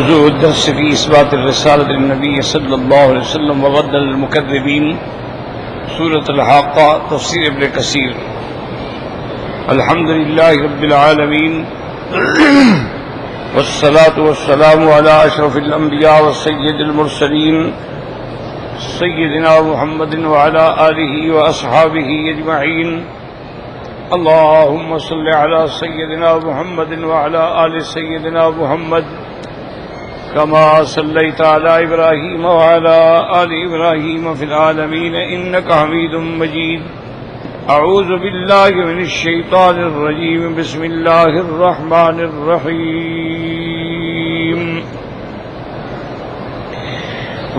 موضوع الدرس في إثبات الرسالة للنبي صلى الله عليه وسلم ورد المكذبين، سورة الحاقة، تفسير ابن كثير. الحمد لله رب العالمين والصلاة والسلام على أشرف الأنبياء والسيد المرسلين سيدنا محمد وعلى آله وأصحابه أجمعين. اللهم صل على سيدنا محمد وعلى آل سيدنا محمد كما صليت على إبراهيم وعلى آل إبراهيم في العالمين إنك حميد مجيد. أعوذ بالله من الشيطان الرجيم. بسم الله الرحمن الرحيم.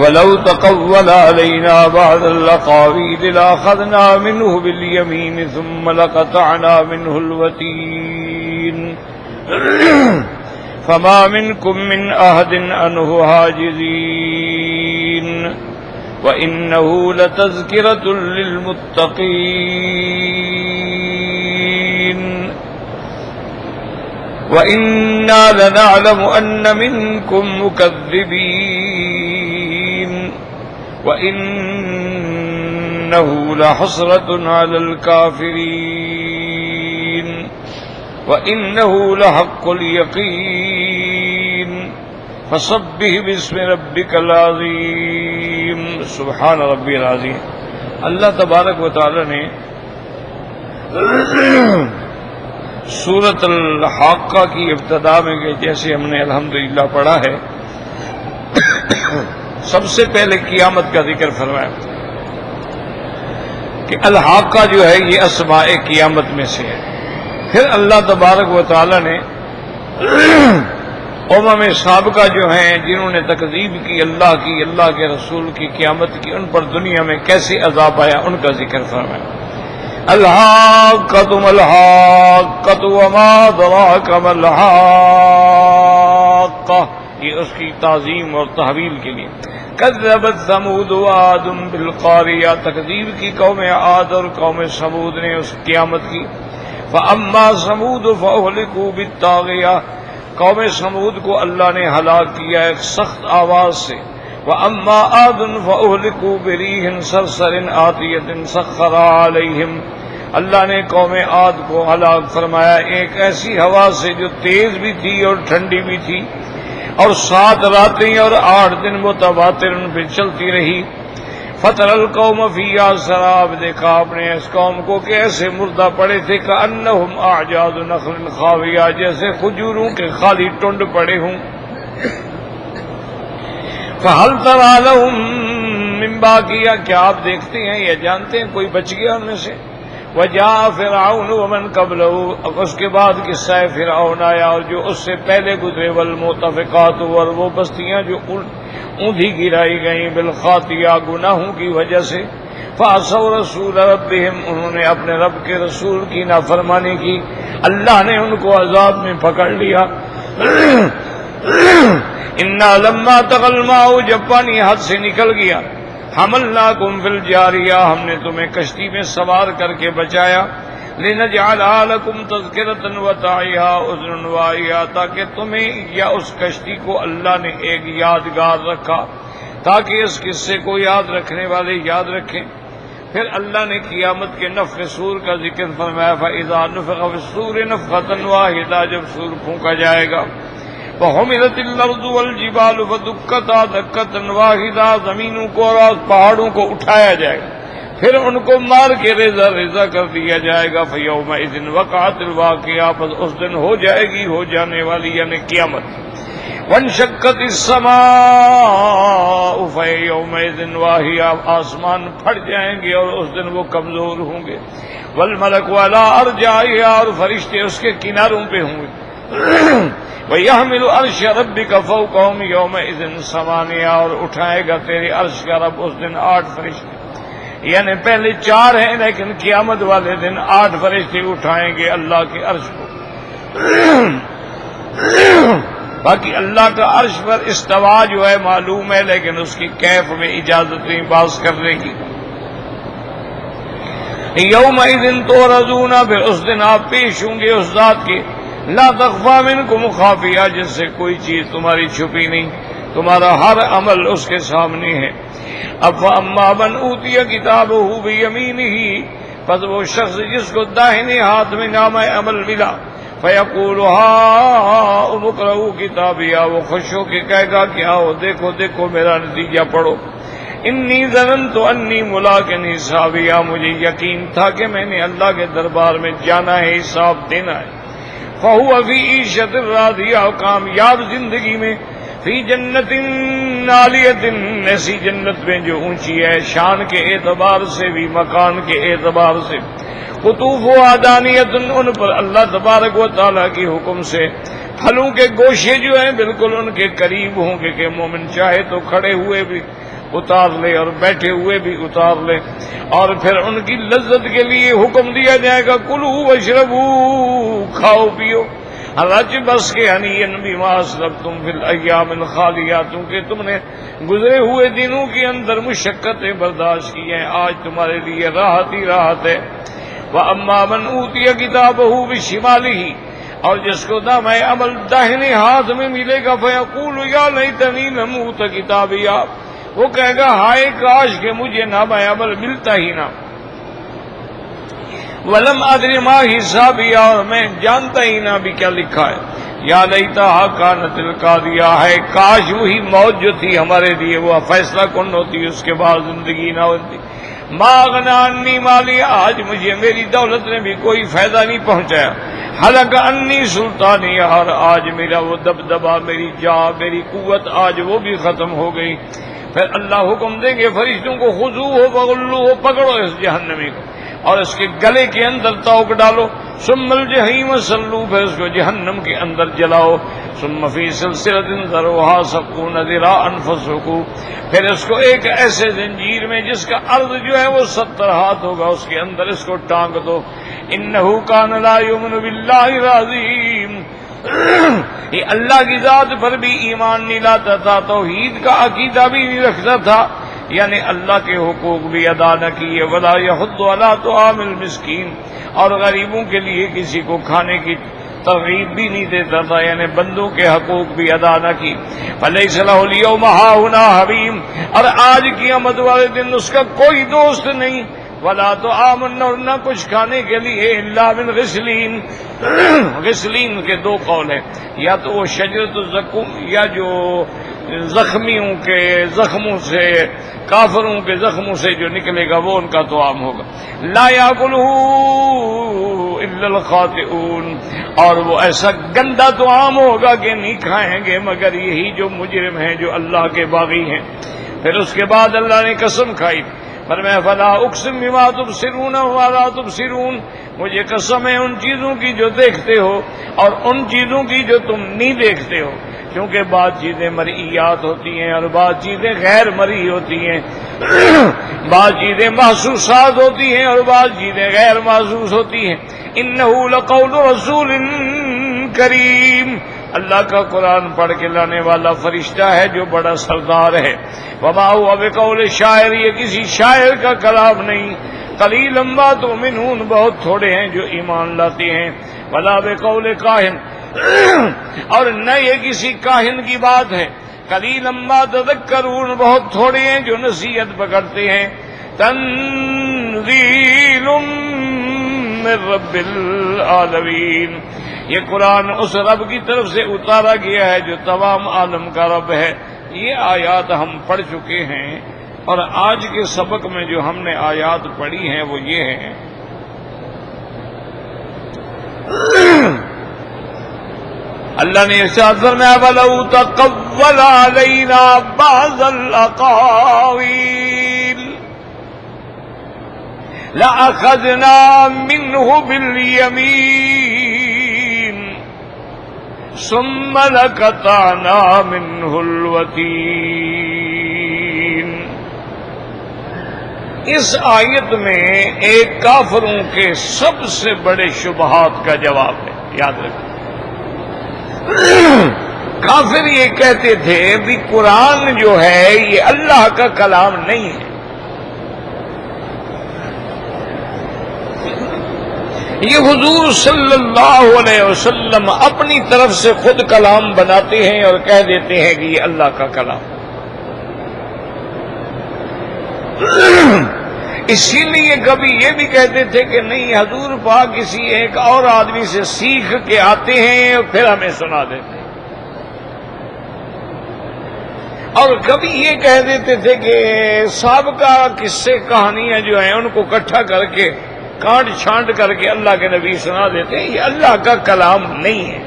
ولو تقول علينا بعض الأقاويل لأخذنا منه باليمين ثم لقطعنا منه الوتين فما منكم من أحد عنه حاجزين وإنه لتذكرة للمتقين وإنا لنعلم أن منكم مكذبين وإنه لحسرة على الكافرين وإنه لحق اليقين فسبح باسم ربك العظيم. سبحان ربی العظیم. اللہ تبارک و تعالی نے سورۃ الحاقہ کی ابتدا میں جیسے ہم نے الحمدللہ پڑھا ہے، سب سے پہلے قیامت کا ذکر فرمایا کہ الحاقہ جو ہے یہ اسماء قیامت میں سے ہے. پھر اللہ تبارک و تعالی نے سابقہ جو ہیں جنہوں نے تکذیب کی اللہ کی، اللہ کے رسول کی، قیامت کی، ان پر دنیا میں کیسے عذاب آیا ان کا ذکر فرمایا. الحاقۃ ما الحاقۃ وما ادراک ما الحاقۃ، یہ اس کی تعظیم اور تحویل کے لیے. کذبت ثمود وعاد بالقاریہ، تکذیب کی قوم عاد اور قوم ثمود نے اس قیامت کی. فاما ثمود فاہلکوا بالطاغیہ، قوم ثمود کو اللہ نے ہلاک کیا ایک سخت آواز سے. وَأَمَّا عَادٌ فَأُهْلِكُوا بِرِيحٍ صَرْصَرٍ عَاتِيَةٍ سَخَّرَهَا عَلَيْهِمْ، اللہ نے قوم عاد کو ہلاک فرمایا ایک ایسی ہوا سے جو تیز بھی تھی اور ٹھنڈی بھی تھی، اور 7 راتیں اور 8 دن متواتر ان پہ چلتی رہی. فَتَرَى الْقَوْمَ فِيهَا سَرَابٍ، دیکھا آپ نے اس قوم کو کہ ایسے مردہ پڑے تھے كَأَنَّهُمْ أَعْجَازُ نَخْلٍ خَاوِيَةٍ، جیسے کھجوروں کے خالی ٹنڈ پڑے ہوں. فَهَلْ تَرَىٰ لَهُم مِّن بَاقِيَةٍ، کیا آپ دیکھتے ہیں یا جانتے ہیں کوئی بچ گیا ان میں سے. وَجَاءَ فِرْعَوْنُ وَمَن قَبْلَهُ، اب اس کے بعد قصہ فرعون آیا اور جو اس سے پہلے گزرے. وَالْمُؤْتَفِقَاتُ، اور وہ بستیاں جو اوندھی گرائی گئیں بالخاطیہ، گناہوں کی وجہ سے. فَعَصَوْا رَسُولَ رَبِّهِمْ، انہوں نے اپنے رب کے رسول کی نافرمانی کی، اللہ نے ان کو عذاب میں پکڑ لیا. اِنَّا لَمَّا طَغَى الْمَاءُ، جب پانی حد سے نکل گیا. حَمَلْنَاكُمْ فِي الْجَارِيَةِ، ہم نے تمہیں کشتی میں سوار کر کے بچایا. لِنَجْعَلَهَا لَكُمْ تَذْكِرَةً وَتَعِيهَا أُذُنٌ وَاعِيَةٌ، تاکہ تمہیں یا اس کشتی کو اللہ نے ایک یادگار رکھا تاکہ اس قصے کو یاد رکھنے والے یاد رکھیں. پھر اللہ نے قیامت کے نفخ صور کا ذکر فرمایا. فَإِذَا نُفِخَ فِي الصُّورِ نَفْخَةً وَاحِدَةً، جب صور پھونکا جائے گا. وَحُمِلَتِ الْأَرْضُ وَالْجِبَالُ فَدُكَّتَا دَكَّةً وَاحِدَةً، زمینوں کو اور پہاڑوں کو اٹھایا جائے گا، پھر ان کو مار کے ریزہ ریزہ کر دیا جائے گا. فَيَوْمَئِذٍ وَقَعَتِ الْوَاقِعَةُ، پس اس دن ہو جائے گی ہو جانے والی یعنی قیامت. وَانشَقَّتِ السَّمَاءُ فَيَوْمَئِذٍ وَاهِيَةٌ، آسمان پھٹ جائیں گے اور اس دن وہ کمزور ہوں گے. وَالْمَلَكُ عَلَىٰ أَرْجَائِهَا، اور فرشتے اس کے کناروں پہ ہوں گے. وَيَحْمِلُ عَرْشَ رَبِّكَ فَوْقَهُمْ يَوْمَئِذٍ ثَمَانِيَةٌ، اور اٹھائے گا تیرے عرش کا رب اس دن 8 فرشتے، یعنی پہلے 4 ہیں لیکن قیامت والے دن 8 فرشتے اٹھائیں گے اللہ کے عرش کو. باقی اللہ کا عرش پر استوا جو ہے معلوم ہے، لیکن اس کی کیف میں اجازت نہیں باز کرنے کی. یومئذ تعرضون، پھر اس دن آپ پیش ہوں گے اس ذات کے. لا تخفى منکم خافیہ، جس سے کوئی چیز تمہاری چھپی نہیں، تمہارا ہر عمل اس کے سامنے ہے۔ اب اما من اوتی کتابہ بیمینہ، پس وہ شخص جس کو داہنے ہاتھ میں نامہ عمل ملا، فیقول ہاؤم اقرؤوا کتابیہ، وہ خوش ہو کے کہے گا کہ آؤ دیکھو دیکھو میرا نتیجہ پڑھو، انی ظننت انی ملاق حسابیہ، مجھے یقین تھا کہ میں نے اللہ کے دربار میں جانا ہے، حساب دینا ہے۔ فہو فی عیشۃ راضیہ، کامیاب زندگی میں، فی جنت عالیۃ، ایسی جنت میں جو اونچی ہے، شان کے اعتبار سے بھی، مکان کے اعتبار سے، قطوفہا دانیۃ، ان پر اللہ تبارک و تعالیٰ کی حکم سے پھلوں کے گوشے جو ہیں بالکل ان کے قریب ہوں گے کہ مومن چاہے تو کھڑے ہوئے بھی اتار لے اور بیٹھے ہوئے بھی اتار لے، اور پھر ان کی لذت کے لیے حکم دیا جائے گا کلوا واشربوا، کھاؤ پیو، حالانکہ بس کے ہنیئن بما اسلفتم فی الایام الخالیہ، کیونکہ تم نے گزرے ہوئے دنوں کے اندر مشقتیں برداشت کی ہیں، آج تمہارے لیے راحت ہی راحت ہے۔ وَأَمَّا مَنْ أُوتِيَ كِتَابَهُ بِشِمَالِهِ، اور جس کو نامہ عمل داہنے ہاتھ میں ملے گا، فَيَقُولُ يَا لَيْتَنِي لَمْ أُوتَ كِتَابِيَهْ، وہ کہے گا ہائے کاش کہ مجھے نامہ عمل ملتا ہی نہ، وَلَمْ أَدْرِ مَا حِسَابِيَهْ، اور میں جانتا ہی نہ بھی کیا لکھا ہے، یا لیتہا کانت القاضیہ، ہے کاش وہی موت جو تھی ہمارے لیے وہ فیصلہ کن ہوتی، اس کے بعد زندگی نہ ہوتی۔ ما اغنی عنی مالیہ، آج مجھے میری دولت نے بھی کوئی فائدہ نہیں پہنچایا، ہلک انی سلطانی، اور آج میرا وہ دبدبہ، میری جاہ، میری قوت آج وہ بھی ختم ہو گئی۔ پھر اللہ حکم دیں گے فرشتوں کو، خذوہ فغلوہ، پکڑو اس جہنمی کو اور اس کے گلے کے اندر توق ڈالو، ثم الجحیم صلوا، پھر اس کو جہنم کے اندر جلاؤ، ثم فی سلسلۃ ذرعها 70 ذراعا فاسلکوہ، پھر اس کو ایک ایسے زنجیر میں جس کا عرض جو ہے وہ 70 ہاتھ ہوگا، اس کے اندر اس کو ٹانگ دو۔ انہ کان لا یؤمن باللہ العظیم، یہ اللہ کی ذات پر بھی ایمان نہیں لاتا تھا، توحید کا عقیدہ بھی نہیں رکھتا تھا، یعنی اللہ کے حقوق بھی ادا نہ کیے، ولا یحض علی طعام المسکین، اور غریبوں کے لیے کسی کو کھانے کی ترغیب بھی نہیں دیتا تھا، یعنی بندوں کے حقوق بھی ادا نہ کی۔ فلیس لہ الیوم ہاہنا حمیم، اور آج قیامت والے دن اس کا کوئی دوست نہیں، ولا طعام، اور نہ کچھ کھانے کے لیے، الا من غسلین، غسلین کے دو قول ہیں، یا تو وہ شجرۃ الزقوم، یا جو زخمیوں کے زخموں سے، کافروں کے زخموں سے جو نکلے گا وہ ان کا طعام ہوگا۔ لا یاکلہ الا الخاطئون، اور وہ ایسا گندا طعام ہوگا کہ نہیں کھائیں گے مگر یہی جو مجرم ہیں، جو اللہ کے باغی ہیں۔ پھر اس کے بعد اللہ نے قسم کھائی، فرمایا فلا اقسم بما تبصرون ولا تبصرون، مجھے قسم ہے ان چیزوں کی جو دیکھتے ہو اور ان چیزوں کی جو تم نہیں دیکھتے ہو، کیونکہ بعض چیزیں مرئیات ہوتی ہیں اور بعض چیزیں غیر مرئی ہوتی ہیں، بعض چیزیں محسوسات ہوتی ہیں اور بعض چیزیں غیر محسوس ہوتی ہیں۔ انہ لقول رسول کریم، اللہ کا قرآن پڑھ کے لانے والا فرشتہ ہے جو بڑا سردار ہے۔ وما هو بقول شاعر، یہ کسی شاعر کا کلام نہیں۔ قلیلا ما تؤمنون، بہت تھوڑے ہیں جو ایمان لاتے ہیں۔ ولا بقول کاہن، اور نہ یہ کسی کاہن کی بات ہے۔ قلیلا ما تذکرون، بہت تھوڑے ہیں جو نصیحت پکڑتے ہیں۔ تنزیل من رب العالمین، یہ قرآن اس رب کی طرف سے اتارا گیا ہے جو تمام عالم کا رب ہے۔ یہ آیات ہم پڑھ چکے ہیں، اور آج کے سبق میں جو ہم نے آیات پڑھی ہیں وہ یہ ہیں، اللہ نے ارشاد فرمایا وَلَوْ تَقَوَّلَ عَلَيْنَا بَعْضَ الْأَقَاوِيلِ لَأَخَذْنَا مِنْهُ بِالْيَمِينِ ثُمَّ لَقَطَعْنَا مِنْهُ الْوَتِينَ۔ اس آیت میں ایک کافروں کے سب سے بڑے شبہات کا جواب ہے، یاد رکھیں۔ کافر یہ کہتے تھے بھی قرآن جو ہے یہ اللہ کا کلام نہیں ہے، یہ حضور صلی اللہ علیہ وسلم اپنی طرف سے خود کلام بناتے ہیں اور کہہ دیتے ہیں کہ یہ اللہ کا کلام. اسی لیے کبھی یہ بھی کہتے تھے کہ نہیں حضور پاک کسی ایک اور آدمی سے سیکھ کے آتے ہیں اور پھر ہمیں سنا دیتے ہیں. اور کبھی یہ کہہ دیتے تھے کہ سابقہ قصے کہانیاں جو ہیں ان کو اکٹھا کر کے کانٹ چھانٹ کر کے اللہ کے نبی سنا دیتے ہیں. یہ اللہ کا کلام نہیں ہے.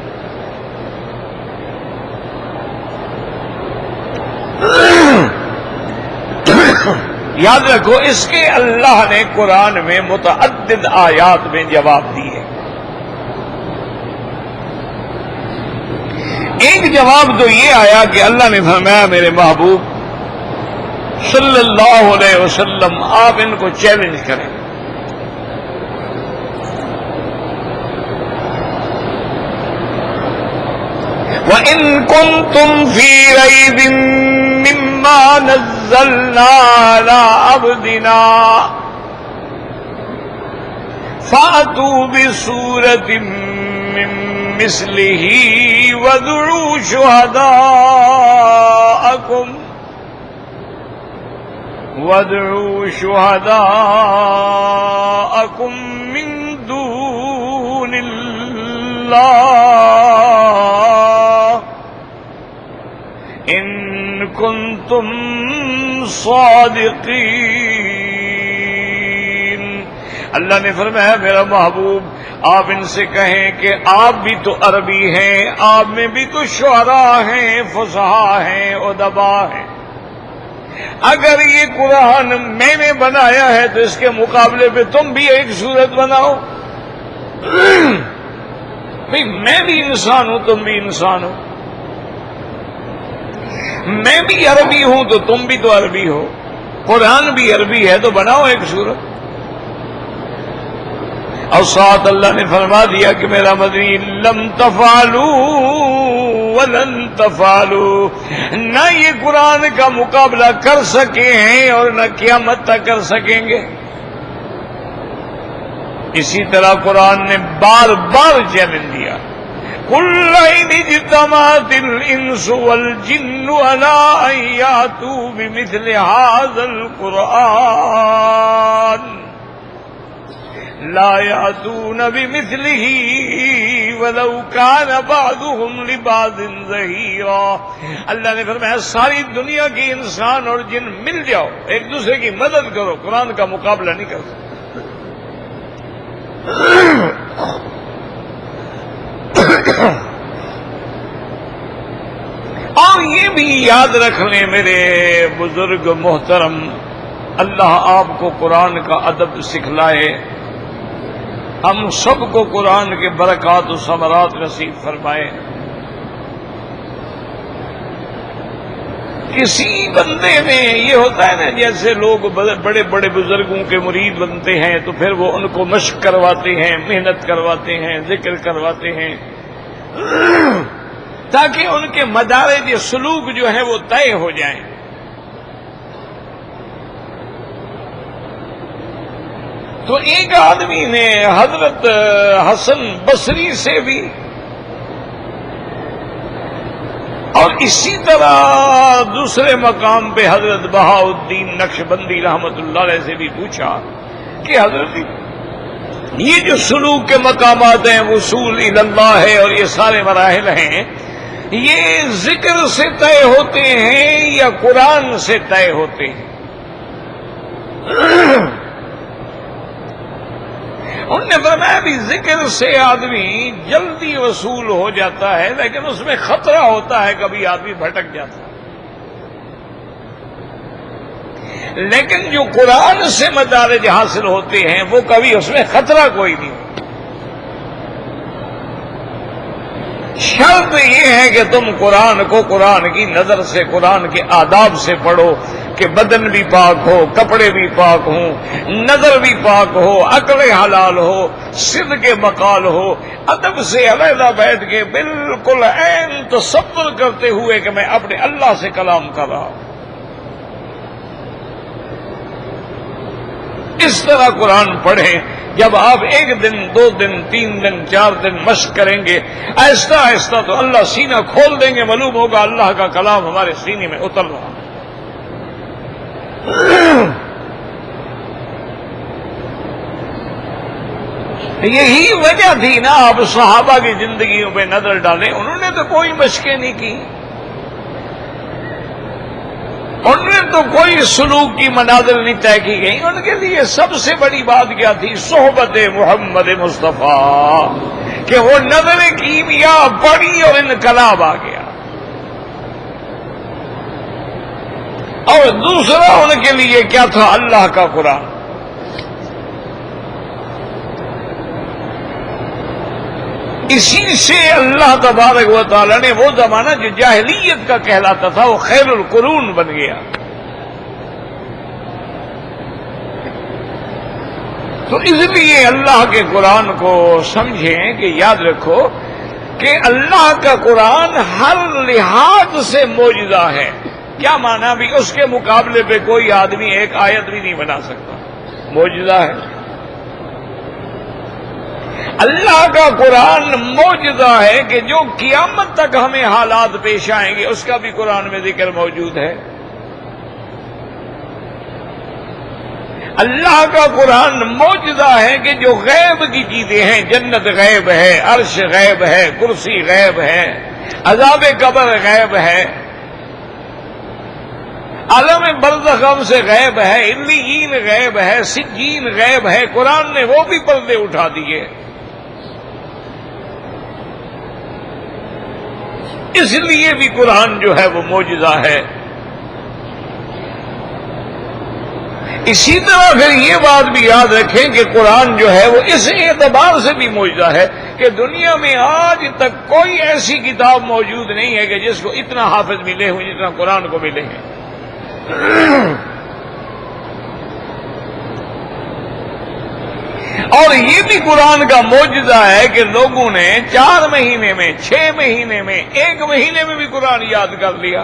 یاد رکھو اس کے اللہ نے قرآن میں متعدد آیات میں جواب دیے. ایک جواب تو یہ آیا کہ اللہ نے فرمایا میرے محبوب صلی اللہ علیہ وسلم آپ ان کو چیلنج کریں. وَإِن كُنتُمْ فِي رَيْبٍ مِّمَّا نَزَّلْنَا عَلَىٰ عَبْدِنَا فَأْتُوا بِسُورَةٍ مِّن مِّثْلِهِ وَادْعُوا شُهَدَاءَكُم مِّن دُونِ اللَّهِ إِن كُنتُمْ صَادِقِينَ. اللہ نے فرمایا میرا محبوب آپ ان سے کہیں کہ آپ بھی تو عربی ہیں، آپ میں بھی تو شعراء ہیں، فصحاء ہیں، ادباء ہیں. اگر یہ قرآن میں نے بنایا ہے تو اس کے مقابلے پہ تم بھی ایک صورت بناؤ. بھئی میں بھی انسان ہوں، تم بھی انسان ہو. میں بھی عربی ہوں تو تم بھی تو عربی ہو. قرآن بھی عربی ہے تو بناؤ ایک صورت. اور ساتھ اللہ نے فرما دیا کہ میرا مدنی لم تفعلوا ولن تفعلوا، نہ یہ قرآن کا مقابلہ کر سکے ہیں اور نہ قیامت تک کر سکیں گے. اسی طرح قرآن نے بار بار چیلنج دیا قُلْ لَئِنِ اجْتَمَعَتِ الْإِنسُ وَالْجِنُّ عَلَىٰ أَن يَأْتُوا بِمِثْلِ هَٰذَا الْقُرْآنِ لَا يَأْتُونَ بِمِثْلِهِ وَلَوْ كَانَ بَعْضُهُمْ لِبَعْضٍ ظَهِيرًا. اللہ نے فرمایا ساری دنیا کے انسان اور جن مل جاؤ، ایک دوسرے کی مدد کرو، قرآن کا مقابلہ نہیں کر سکتے. اور یہ بھی یاد رکھ لیں میرے بزرگ محترم، اللہ آپ کو قرآن کا ادب سکھلائے، ہم سب کو قرآن کے برکات و ثمرات نصیب فرمائے. کسی بندے میں یہ ہوتا ہے نا، جیسے لوگ بڑے بڑے بزرگوں کے مرید بنتے ہیں تو پھر وہ ان کو مشق کرواتے ہیں، محنت کرواتے ہیں، ذکر کرواتے ہیں تاکہ ان کے مدارج سلوک جو ہے وہ طے ہو جائیں. تو ایک آدمی نے حضرت حسن بصری سے بھی اور اسی طرح دوسرے مقام پہ حضرت بہاؤالدین نقشبندی رحمت اللہ علیہ سے بھی پوچھا کہ حضرت یہ جو سلوک کے مقامات ہیں، وصول الی اللہ ہے اور یہ سارے مراحل ہیں، یہ ذکر سے طے ہوتے ہیں یا قرآن سے طے ہوتے ہیں؟ انہوں نے فرمایا بھی ذکر سے آدمی جلدی وصول ہو جاتا ہے، لیکن اس میں خطرہ ہوتا ہے، کبھی آدمی بھٹک جاتا ہے. لیکن جو قرآن سے مدارج حاصل ہوتے ہیں وہ کبھی اس میں خطرہ کوئی نہیں ہوتا. شرط یہ ہے کہ تم قرآن کو قرآن کی نظر سے، قرآن کے آداب سے پڑھو کہ بدن بھی پاک ہو، کپڑے بھی پاک ہوں، نظر بھی پاک ہو، عقل حلال ہو، صدق مقال ہو، ادب سے علیحدہ بیٹھ کے بالکل عین تصور کرتے ہوئے کہ میں اپنے اللہ سے کلام کر رہا ہوں. اس طرح قرآن پڑھیں جب آپ 1 دن 2 دن 3 دن 4 دن مشق کریں گے آہستہ آہستہ تو اللہ سینہ کھول دیں گے، معلوم ہوگا اللہ کا کلام ہمارے سینے میں اتر رہا۔ یہی وجہ تھی نا، آپ صحابہ کی زندگیوں پہ نظر ڈالیں، انہوں نے تو کوئی مشقیں نہیں کی، انہوں نے تو کوئی سلوک کی منازل نہیں طے کی گئی، ان کے لیے سب سے بڑی بات کیا تھی؟ صحبت محمد مصطفیٰ، کہ وہ نظر کیمیا پڑی اور انقلاب آ گیا۔ اور دوسرا ان کے لیے کیا تھا؟ اللہ کا قرآن۔ اسی سے اللہ تبارک و تعالی نے وہ زمانہ جو جاہلیت کا کہلاتا تھا وہ خیر القرون بن گیا۔ تو اس لیے اللہ کے قرآن کو سمجھیں کہ یاد رکھو کہ اللہ کا قرآن ہر لحاظ سے معجزہ ہے۔ کیا مانا؟ بھی اس کے مقابلے پہ کوئی آدمی ایک آیت بھی نہیں بنا سکتا، معجزہ ہے۔ اللہ کا قرآن معجزہ ہے کہ جو قیامت تک ہمیں حالات پیش آئیں گے اس کا بھی قرآن میں ذکر موجود ہے۔ اللہ کا قرآن معجزہ ہے کہ جو غیب کی چیزیں ہیں، جنت غیب ہے، عرش غیب ہے، کرسی غیب ہے، عذاب قبر غیب ہے، عالم برزخ ہم سے غیب ہے، علیین غیب ہے، سجین غیب ہے، قرآن نے وہ بھی پردے اٹھا دیے۔ اس لیے بھی قرآن جو ہے وہ معجزہ ہے۔ اسی طرح پھر یہ بات بھی یاد رکھیں کہ قرآن جو ہے وہ اس اعتبار سے بھی معجزہ ہے کہ دنیا میں آج تک کوئی ایسی کتاب موجود نہیں ہے کہ جس کو اتنا حافظ ملے ہوں جتنا قرآن کو ملے ہیں۔ اور یہ بھی قرآن کا معجزہ ہے کہ لوگوں نے 4 مہینے میں، 6 مہینے میں، 1 مہینے میں بھی قرآن یاد کر لیا۔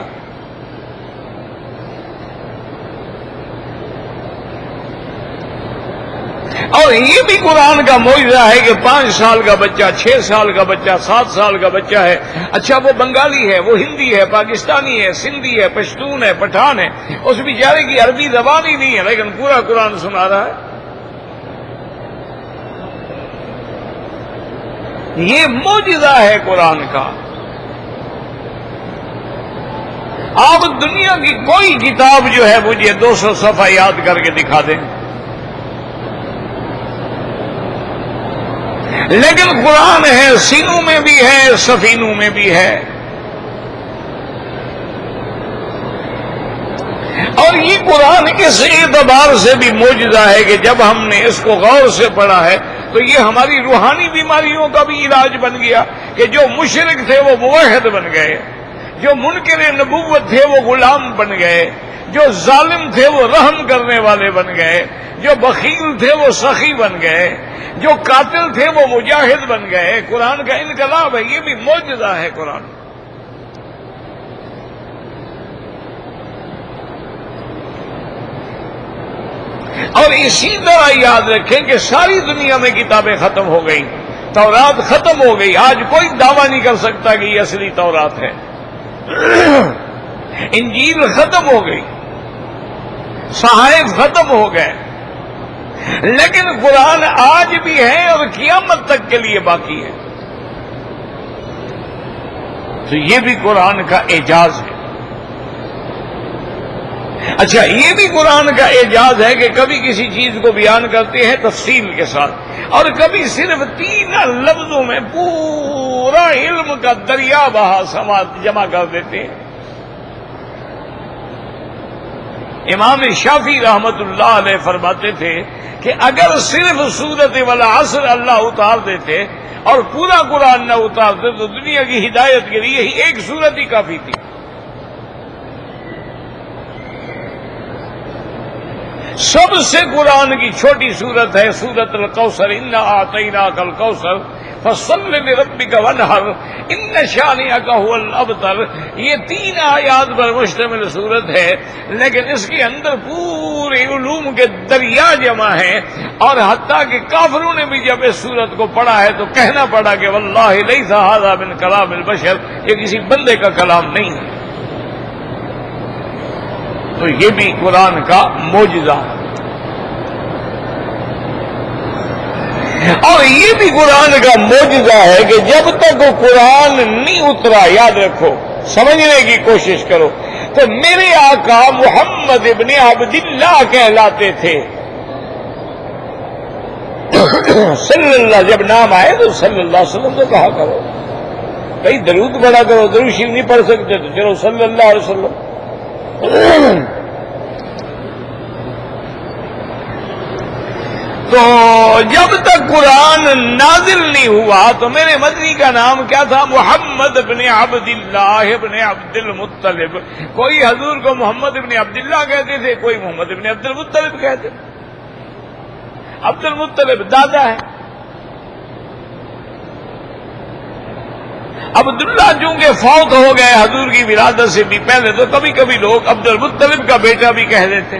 اور یہ بھی قرآن کا معجزہ ہے کہ 5 سال کا بچہ، 6 سال کا بچہ، 7 سال کا بچہ ہے، اچھا وہ بنگالی ہے، وہ ہندی ہے، پاکستانی ہے، سندھی ہے، پشتون ہے، پٹھان ہے، اس بیچارے کی عربی زبان ہی نہیں ہے لیکن پورا قرآن سنا رہا ہے۔ یہ معجزہ ہے قرآن کا۔ آپ دنیا کی کوئی کتاب جو ہے مجھے 200 صفحہ یاد کر کے دکھا دیں، لیکن قرآن ہے، سینوں میں بھی ہے، سفینوں میں بھی ہے۔ اور یہ قرآن اس اعتبار سے بھی معجزہ ہے کہ جب ہم نے اس کو غور سے پڑھا ہے تو یہ ہماری روحانی بیماریوں کا بھی علاج بن گیا کہ جو مشرک تھے وہ موحد بن گئے، جو منکر نبوت تھے وہ غلام بن گئے، جو ظالم تھے وہ رحم کرنے والے بن گئے، جو بخیل تھے وہ سخی بن گئے، جو قاتل تھے وہ مجاہد بن گئے۔ قرآن کا انقلاب ہے، یہ بھی معجزہ ہے قرآن۔ اور اسی طرح یاد رکھیں کہ ساری دنیا میں کتابیں ختم ہو گئی، تورات ختم ہو گئی، آج کوئی دعویٰ نہیں کر سکتا کہ یہ اصلی تورات ہے۔ انجیل ختم ہو گئی، صحائف ختم ہو گئے، لیکن قرآن آج بھی ہے اور قیامت تک کے لیے باقی ہے۔ تو یہ بھی قرآن کا اعجاز ہے۔ اچھا، یہ بھی قرآن کا اعجاز ہے کہ کبھی کسی چیز کو بیان کرتے ہیں تفصیل کے ساتھ، اور کبھی صرف 3 لفظوں میں پورا علم کا دریا بہا جمع کر دیتے ہیں۔ امام شافعی رحمت اللہ علیہ فرماتے تھے کہ اگر صرف سورۃ والعصر اللہ اتار دیتے اور پورا قرآن نہ اتارتے تو دنیا کی ہدایت کے لیے ہی ایک سورت ہی کافی تھی۔ سب سے قرآن کی چھوٹی سورت ہے سورۃ الکوثر، انا اعطیناک الکوثر، فصل لربک وانحر ان شانئک هو الابتر. یہ 3 آیات پر مشتمل صورت ہے، لیکن اس کے اندر پورے علوم کے دریا جمع ہیں، اور حتیٰ کہ کافروں نے بھی جب اس صورت کو پڑھا ہے تو کہنا پڑا کہ واللہ لیس ھذا من کلام البشر، یہ کسی بندے کا کلام نہیں ہے. تو یہ بھی قرآن کا معجزہ ہے. اور یہ بھی قرآن کا معجزہ ہے کہ جب تک وہ قرآن نہیں اترا، یاد رکھو، سمجھنے کی کوشش کرو، تو میرے آقا محمد ابن عبداللہ کہلاتے تھے. صلی اللہ جب نام آئے تو صلی اللہ علیہ وسلم تو کہا کرو. بھائی درود پڑھا کرو، درود شریف نہیں پڑھ سکتے تو چلو صلی اللہ علیہ وسلم. تو جب تک قرآن نازل نہیں ہوا تو میرے مدنی کا نام کیا تھا؟ محمد ابن عبداللہ ابن عبد المطلب. کوئی حضور کو محمد ابن عبداللہ کہتے تھے، کوئی محمد ابن عبد المطلب کہتے تھے. عبد المطلب دادا ہے، عبداللہ چونکہ فوت ہو گئے حضور کی ولادت سے بھی پہلے، تو کبھی کبھی لوگ عبد المطلب کا بیٹا بھی کہہ دیتے.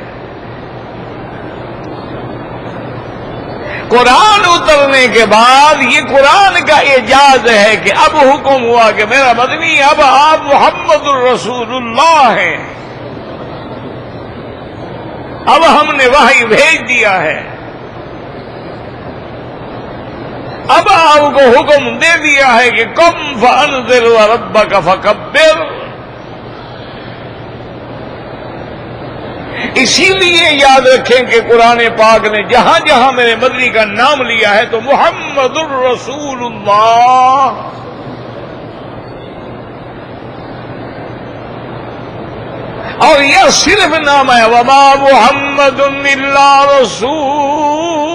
قرآن اترنے کے بعد یہ قرآن کا اعجاز ہے کہ اب حکم ہوا کہ میرا مدنی اب آپ محمد الرسول اللہ ہیں، اب ہم نے وحی بھیج دیا ہے، اب آپ کو حکم دے دیا ہے کہ قم فانذر وربک فکبر. اسی لیے یاد رکھیں کہ قرآن پاک نے جہاں جہاں میرے مدنی کا نام لیا ہے تو محمد الرسول اللہ، اور یہ صرف نام ہے، وما محمد الا رسول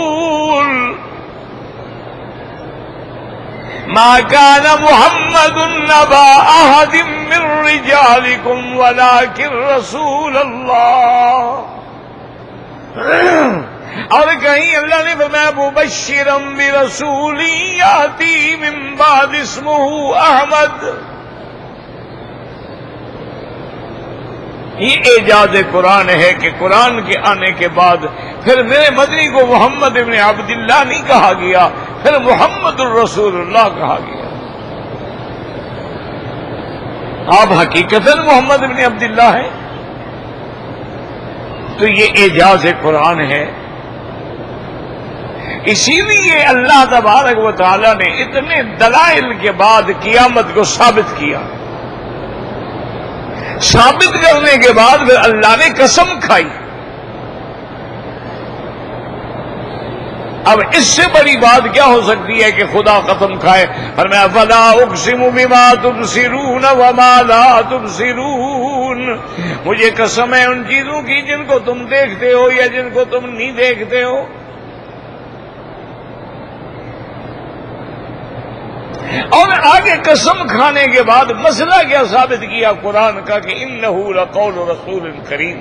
ما كان محمد نبا احد من رجالكم ولكن رسول اللہ. اور کہیں اللہ نے فرمایا مبشرا برسول یاتی من بعد اسمہ احمد. یہ اعجاز قرآن ہے کہ قرآن کے آنے کے بعد پھر میرے مدنی کو محمد ابن عبداللہ نہیں کہا گیا، پھر محمد الرسول اللہ کہا گیا. آپ حقیقتاً محمد ابن عبداللہ ہیں. تو یہ اعجاز قرآن ہے. اسی لیے اللہ تبارک و تعالی نے اتنے دلائل کے بعد قیامت کو ثابت کیا. ثابت کرنے کے بعد پھر اللہ نے قسم کھائی. اب اس سے بڑی بات کیا ہو سکتی ہے کہ خدا قسم کھائے؟ فرمایا فلا اقسم بما تبصرون وما لا تبصرون. مجھے قسم ہے ان چیزوں کی جن کو تم دیکھتے ہو یا جن کو تم نہیں دیکھتے ہو. اور آگے قسم کھانے کے بعد مسئلہ کیا ثابت کیا قرآن کا کہ انہ لقول رسول کریم.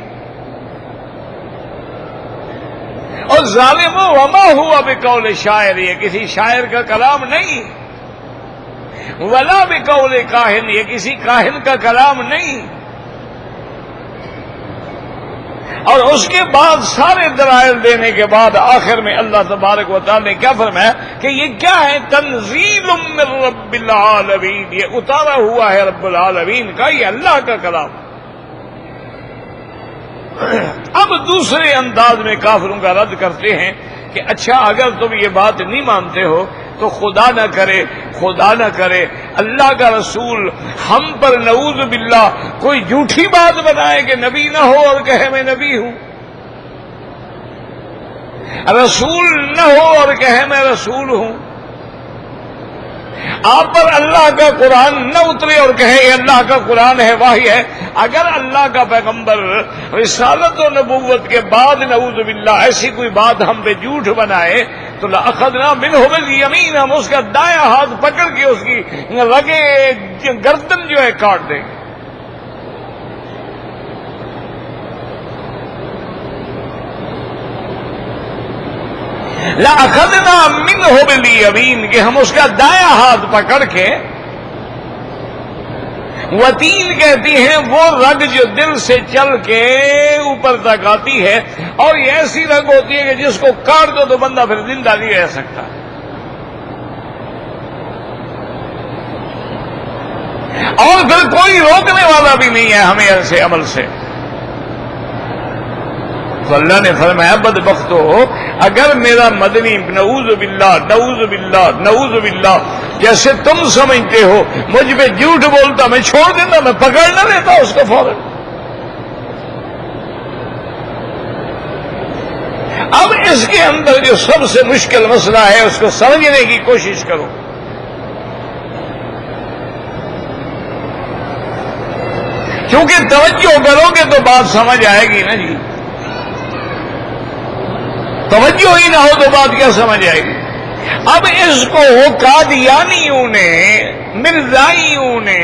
اور ظالم وما ہوا بقول شاعر، یہ کسی شاعر کا کلام نہیں. ولا بقول کاہن، یہ کسی کاہن کا کلام نہیں. اور اس کے بعد سارے دلائل دینے کے بعد آخر میں اللہ تبارک و تعالی نے کیا فرمایا کہ یہ کیا ہے؟ تنزیل من رب العالمین، یہ اتارا ہوا ہے رب العالمین کا، یہ اللہ کا کلام. اب دوسرے انداز میں کافروں کا رد کرتے ہیں کہ اچھا اگر تم یہ بات نہیں مانتے ہو تو خدا نہ کرے اللہ کا رسول ہم پر نعوذ باللہ کوئی جھوٹی بات بنائے کہ نبی نہ ہو اور کہے میں نبی ہوں، رسول نہ ہو اور کہے میں رسول ہوں. آپ پر اللہ کا قرآن نہ اترے اور کہے یہ اللہ کا قرآن ہے، وحی ہے. اگر اللہ کا پیغمبر رسالت و نبوت کے بعد نعوذ باللہ ایسی کوئی بات ہم پہ جھوٹ بنائے تو لأخذنا منہ بالیمین، ہم اس کا دایاں ہاتھ پکڑ کے اس کی رگے گردن جو ہے کاٹ دیں گے. لَأَخَذْنَا مِنْهُ بِالْيَمِينِ کہ ہم اس کا دایاں ہاتھ پکڑ کے، وتین کہتی ہیں وہ رگ جو دل سے چل کے اوپر تک آتی ہے، اور یہ ایسی رگ ہوتی ہے کہ جس کو کاٹ دو تو بندہ پھر زندہ نہیں رہ سکتا. اور پھر کوئی روکنے والا بھی نہیں ہے ہمیں ایسے عمل سے. تو اللہ نے فرمایا بدبخت ہو، اگر میرا مدنی نعوذ باللہ نعوذ باللہ نعوذ باللہ جیسے تم سمجھتے ہو مجھ پہ جھوٹ بولتا، میں چھوڑ دیتا، میں پکڑ نہ لیتا اس کو فوراً. اب اس کے اندر جو سب سے مشکل مسئلہ ہے اس کو سمجھنے کی کوشش کرو. کیونکہ توجہ کرو گے تو بات سمجھ آئے گی نا جی. توجہ ہی نہ ہو تو بات کیا سمجھ آئے گی. اب اس کو قادیانیوں نے، مرزائیوں نے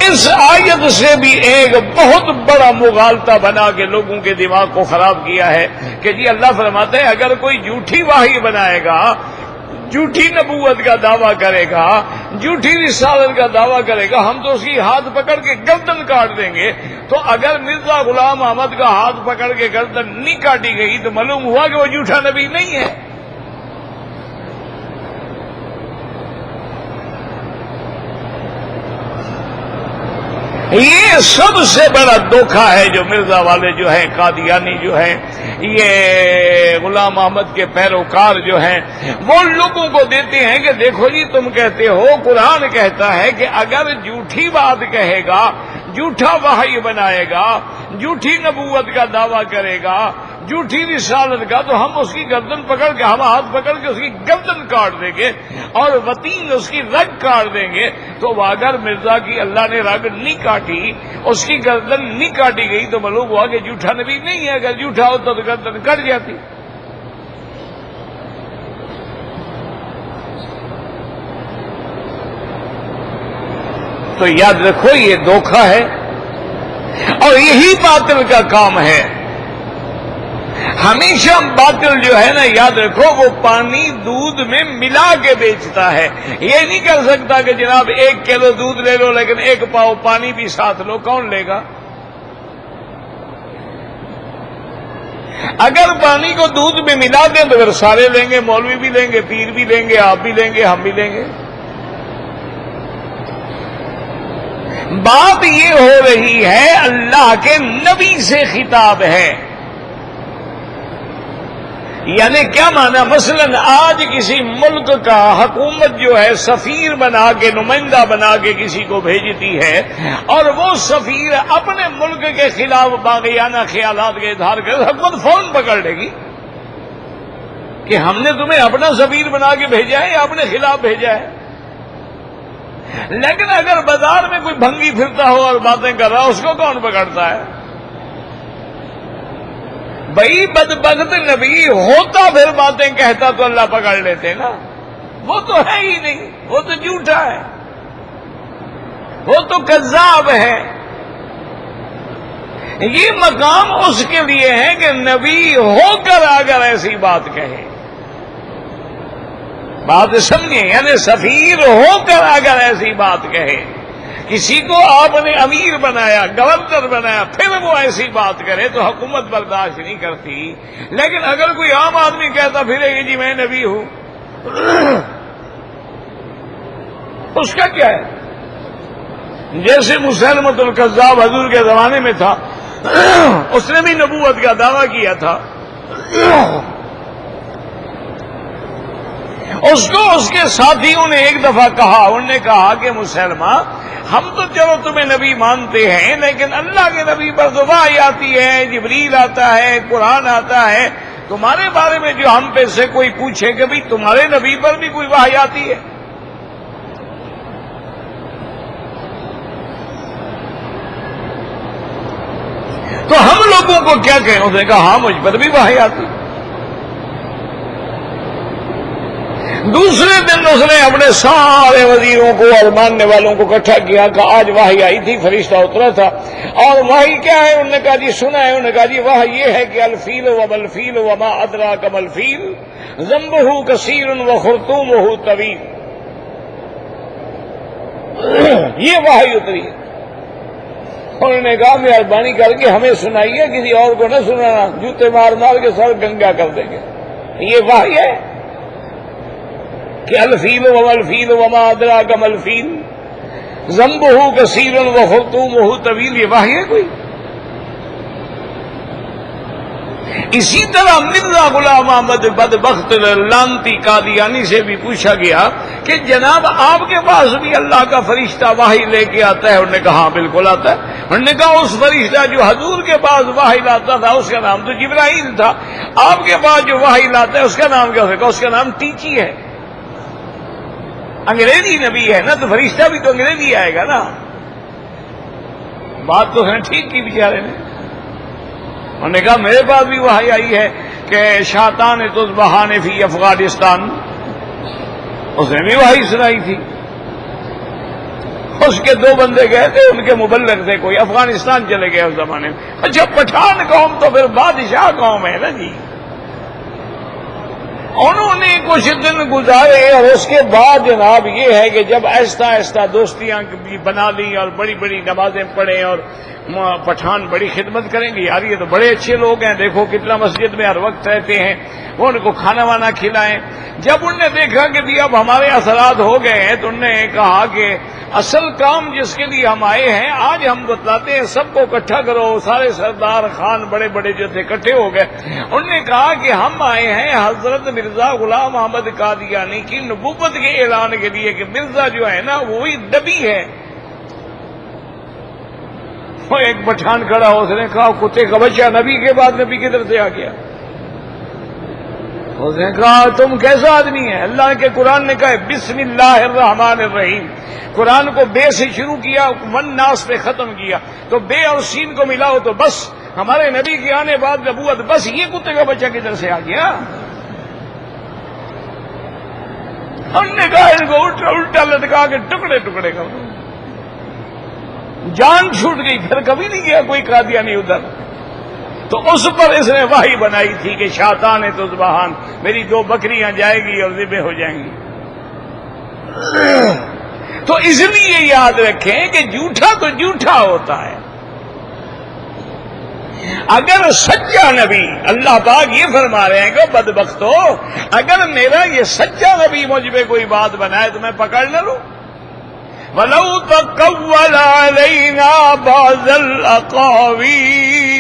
اس آیت سے بھی ایک بہت بڑا مغالطہ بنا کے لوگوں کے دماغ کو خراب کیا ہے کہ جی اللہ فرماتا ہے اگر کوئی جھوٹی وحی بنائے گا، جھوٹی نبوت کا دعویٰ کرے گا، جھوٹی رسالت کا دعویٰ کرے گا، ہم تو اس کی ہاتھ پکڑ کے گردن کاٹ دیں گے. تو اگر مرزا غلام احمد کا ہاتھ پکڑ کے گردن نہیں کاٹی گئی تو معلوم ہوا کہ وہ جھوٹا نبی نہیں ہے. یہ سب سے بڑا دھوکہ ہے جو مرزا والے جو ہیں، قادیانی جو ہیں، یہ غلام احمد کے پیروکار جو ہیں، وہ لوگوں کو دیتے ہیں کہ دیکھو جی تم کہتے ہو قرآن کہتا ہے کہ اگر جھوٹی بات کہے گا، جھوٹا وحی بنائے گا، جھوٹی نبوت کا دعویٰ کرے گا، جھوٹی رسالت کا، تو ہم اس کی گردن پکڑ کے، ہم ہاتھ پکڑ کے اس کی گردن کاٹ دیں گے اور وتین اس کی رگ کاٹ دیں گے. تو وہ اگر مرزا کی اللہ نے رگ نہیں کاٹی، اس کی گردن نہیں کاٹی گئی تو معلوم ہوا کہ جھوٹا نبی نہیں ہے. اگر جھوٹا ہوتا تو گردن کٹ جاتی. تو یاد رکھو یہ دھوکہ ہے اور یہی باطل کا کام ہے. ہمیشہ باطل جو ہے نا، یاد رکھو وہ پانی دودھ میں ملا کے بیچتا ہے. یہ نہیں کر سکتا کہ جناب 1 کلو دودھ لے لو لیکن 1 پاؤ پانی بھی ساتھ لو. کون لے گا؟ اگر پانی کو دودھ میں ملا دیں تو پھر سارے لیں گے، مولوی بھی لیں گے، پیر بھی لیں گے، آپ بھی لیں گے، ہم بھی لیں گے. بات یہ ہو رہی ہے اللہ کے نبی سے خطاب ہے. یعنی کیا معنی؟ مثلا آج کسی ملک کا حکومت جو ہے سفیر بنا کے، نمائندہ بنا کے کسی کو بھیجتی ہے اور وہ سفیر اپنے ملک کے خلاف باغیانہ خیالات کا اظہار کرے، حکومت فوراً پکڑ لے گی کہ ہم نے تمہیں اپنا سفیر بنا کے بھیجا ہے یا اپنے خلاف بھیجا ہے. لیکن اگر بازار میں کوئی بھنگی پھرتا ہو اور باتیں کر رہا اس کو کون پکڑتا ہے؟ بھائی بدبخت نبی ہوتا پھر باتیں کہتا تو اللہ پکڑ لیتے نا. وہ تو ہے ہی نہیں، وہ تو جھوٹا ہے، وہ تو کذاب ہے. یہ مقام اس کے لیے ہے کہ نبی ہو کر اگر ایسی بات کہے. بات سمجھیں، یعنی سفیر ہو کر اگر ایسی بات کہے، کسی کو آپ نے امیر بنایا، گورنر بنایا، پھر وہ ایسی بات کرے تو حکومت برداشت نہیں کرتی. لیکن اگر کوئی عام آدمی کہتا پھرے کہ جی میں نبی ہوں، اس کا کیا ہے؟ جیسے مسلمۃ الکذاب حضور کے زمانے میں تھا، اس نے بھی نبوت کا دعویٰ کیا تھا. اس کو اس کے ساتھیوں نے ایک دفعہ کہا، انہوں نے کہا کہ مسلمہ ہم تو چلو تمہیں نبی مانتے ہیں لیکن اللہ کے نبی پر تو وحی آتی ہے، جبریل آتا ہے، قرآن آتا ہے. تمہارے بارے میں جو ہم پہ سے کوئی پوچھے کہ بھئی تمہارے نبی پر بھی کوئی وحی آتی ہے؟ تو ہم لوگوں کو کیا کہیں؟ اس نے کہا ہاں مجھ پر بھی وحی آتی. دوسرے دن اس نے اپنے سارے وزیروں کو اور ماننے والوں کو اکٹھا کیا کہ آج وحی آئی تھی، فرشتہ اترا تھا، اور وحی کیا ہے؟ انہوں نے کہا جی سنا ہے. انہوں نے کہا جی وحی یہ ہے کہ الفیل وملفیل وما ادراک ملفیل ذنبہ کثیر وخرطومہ طویل. یہ وحی اتری. انہوں نے کہا مہربانی کر کے ہمیں سنائیے، کسی اور کو نہ سنانا، جوتے مار مار کے سر گنگا کر دیں گے. یہ وحی ہے کہ الفیل والفیل وما ادراک ملفیل ذنبہ کثیر وخرطومہ طویل. یہ وحی ہے کوئی؟ اسی طرح مرزا غلام احمد بدبخت لانتی قادیانی سے بھی پوچھا گیا کہ جناب آپ کے پاس بھی اللہ کا فرشتہ وحی لے کے آتا ہے؟ انہوں نے کہا ہاں بالکل آتا ہے. انہوں نے کہا اس فرشتہ جو حضور کے پاس وحی لاتا تھا اس کا نام تو جبرائیل تھا، آپ کے پاس جو وحی لاتا ہے اس کا نام کیا ہوگا؟ اس کا نام ٹیچی ہے، انگریزی نبی ہے نا، تو فرشتہ بھی تو انگریزی آئے گا نا. بات تو ہے ٹھیک کی بیچارے نے. انہوں نے کہا میرے پاس بھی وحی آئی ہے کہ شاطان تذبحان فی افغانستان، اس نے بھی وحی سنائی تھی. اس کے دو بندے گئے تھے، ان کے مبلغ تھے، کوئی افغانستان چلے گئے اس زمانے میں. اچھا پٹھان قوم تو پھر بادشاہ قوم ہے نا جی. انہوں نے کچھ دن گزارے اور اس کے بعد جناب یہ ہے کہ جب آہستہ آہستہ دوستیاں بھی بنا لی اور بڑی بڑی نمازیں پڑھیں اور پٹھان بڑی خدمت کریں گے، یار یہ تو بڑے اچھے لوگ ہیں، دیکھو کتنا مسجد میں ہر وقت رہتے ہیں، وہ ان کو کھانا وانا کھلائیں. جب انہوں نے دیکھا کہ بھی اب ہمارے اثرات ہو گئے ہیں تو انہوں نے کہا کہ اصل کام جس کے لیے ہم آئے ہیں آج ہم بتلاتے ہیں، سب کو اکٹھا کرو. سارے سردار خان بڑے بڑے جو تھے اکٹھے ہو گئے. انہوں نے کہا کہ ہم آئے ہیں حضرت مرزا غلام احمد قادیانی کی نبوت کے اعلان کے لیے کہ مرزا جو ہے نا وہی نبی ہے. وہ ایک پٹھان کھڑا ہو، اس نے کہا کتے کا بچہ نبی کے بعد نبی کی طرف سے آ گیا. اس نے کہا تم کیسا آدمی ہے؟ اللہ کے قرآن نے کہا بسم اللہ الرحمن الرحیم. قرآن کو بے سے شروع کیا، ون ناس پہ ختم کیا، تو بے اور سین کو ملاؤ تو بس ہمارے نبی کے آنے بعد نبوت. بس یہ کتے کا بچہ کدھر سے آ گیا؟ ہم نے کہا ان کو الٹا لٹکا کے ٹکڑے ٹکڑے کر دو. جان چھوٹ گئی، پھر کبھی نہیں گیا کوئی قادیانی ادھر. تو اس پر اس نے وحی بنائی تھی کہ شاطان تذبحان، میری دو بکریاں جائے گی اور ذبح ہو جائیں گی. تو اس لیے یاد رکھیں کہ جھوٹا تو جھوٹا ہوتا ہے. اگر سچا نبی، اللہ پاک یہ فرما رہے ہیں کہ بدبختو اگر میرا یہ سچا نبی مجھ پہ کوئی بات بنائے تو میں پکڑ نہ لوں. وَلَوْ تَقَوَّلَ عَلَيْنَا بَعْضَ الْأَقَاوِيلِ،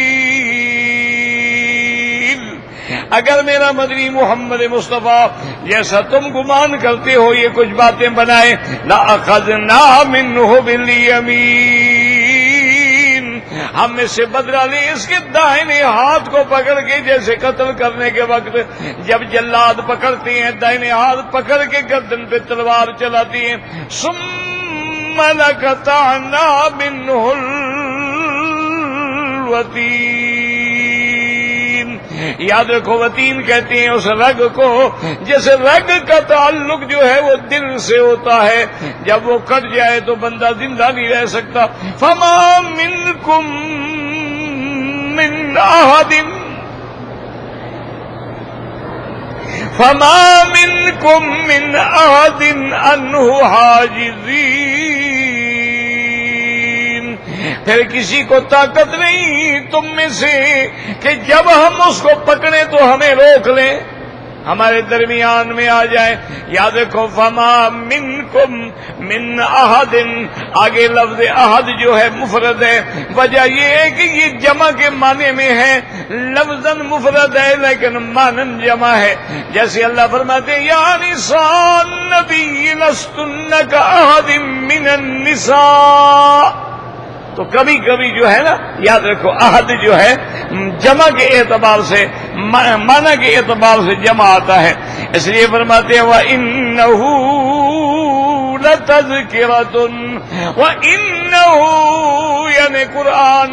اگر میرا مدنی محمد مصطفیٰ جیسا تم گمان کرتے ہو یہ کچھ باتیں بنائے، لَأَخَذْنَا مِنْهُ بِالْيَمِينِ، ہم اس سے بدلہ لیں اس کے دائنے ہاتھ کو پکڑ کے، جیسے قتل کرنے کے وقت جب جلاد پکڑتے ہیں دائنے ہاتھ پکڑ کے گردن پہ تلوار چلاتی ہیں. ثم لقطعنا منه الوتین، یاد رکھو وتین کہتے ہیں اس رگ کو، جیسے رگ کا تعلق جو ہے وہ دل سے ہوتا ہے، جب وہ کٹ جائے تو بندہ زندہ نہیں رہ سکتا. فما منکم من احد فما منکم من احد عنہ حاجزین، پھر کسی کو طاقت نہیں تم میں سے کہ جب ہم اس کو پکڑیں تو ہمیں روک لیں، ہمارے درمیان میں آ جائے. یاد رکھو فما منکم من احد، آگے لفظ احد جو ہے مفرد ہے، وجہ یہ ہے کہ یہ جمع کے معنی میں ہے، لفظاً مفرد ہے لیکن معنی جمع ہے. جیسے اللہ فرماتے ہیں یا نساء النبی لستن کاحد من النساء، تو کبھی کبھی جو ہے نا یاد رکھو عہد جو ہے جمع کے اعتبار سے، معنی کے اعتبار سے جمع آتا ہے. اس لیے فرماتے ہیں وَإِنَّهُ لَتَذْكِرَةٌ، وَإِنَّهُ یعنی قرآن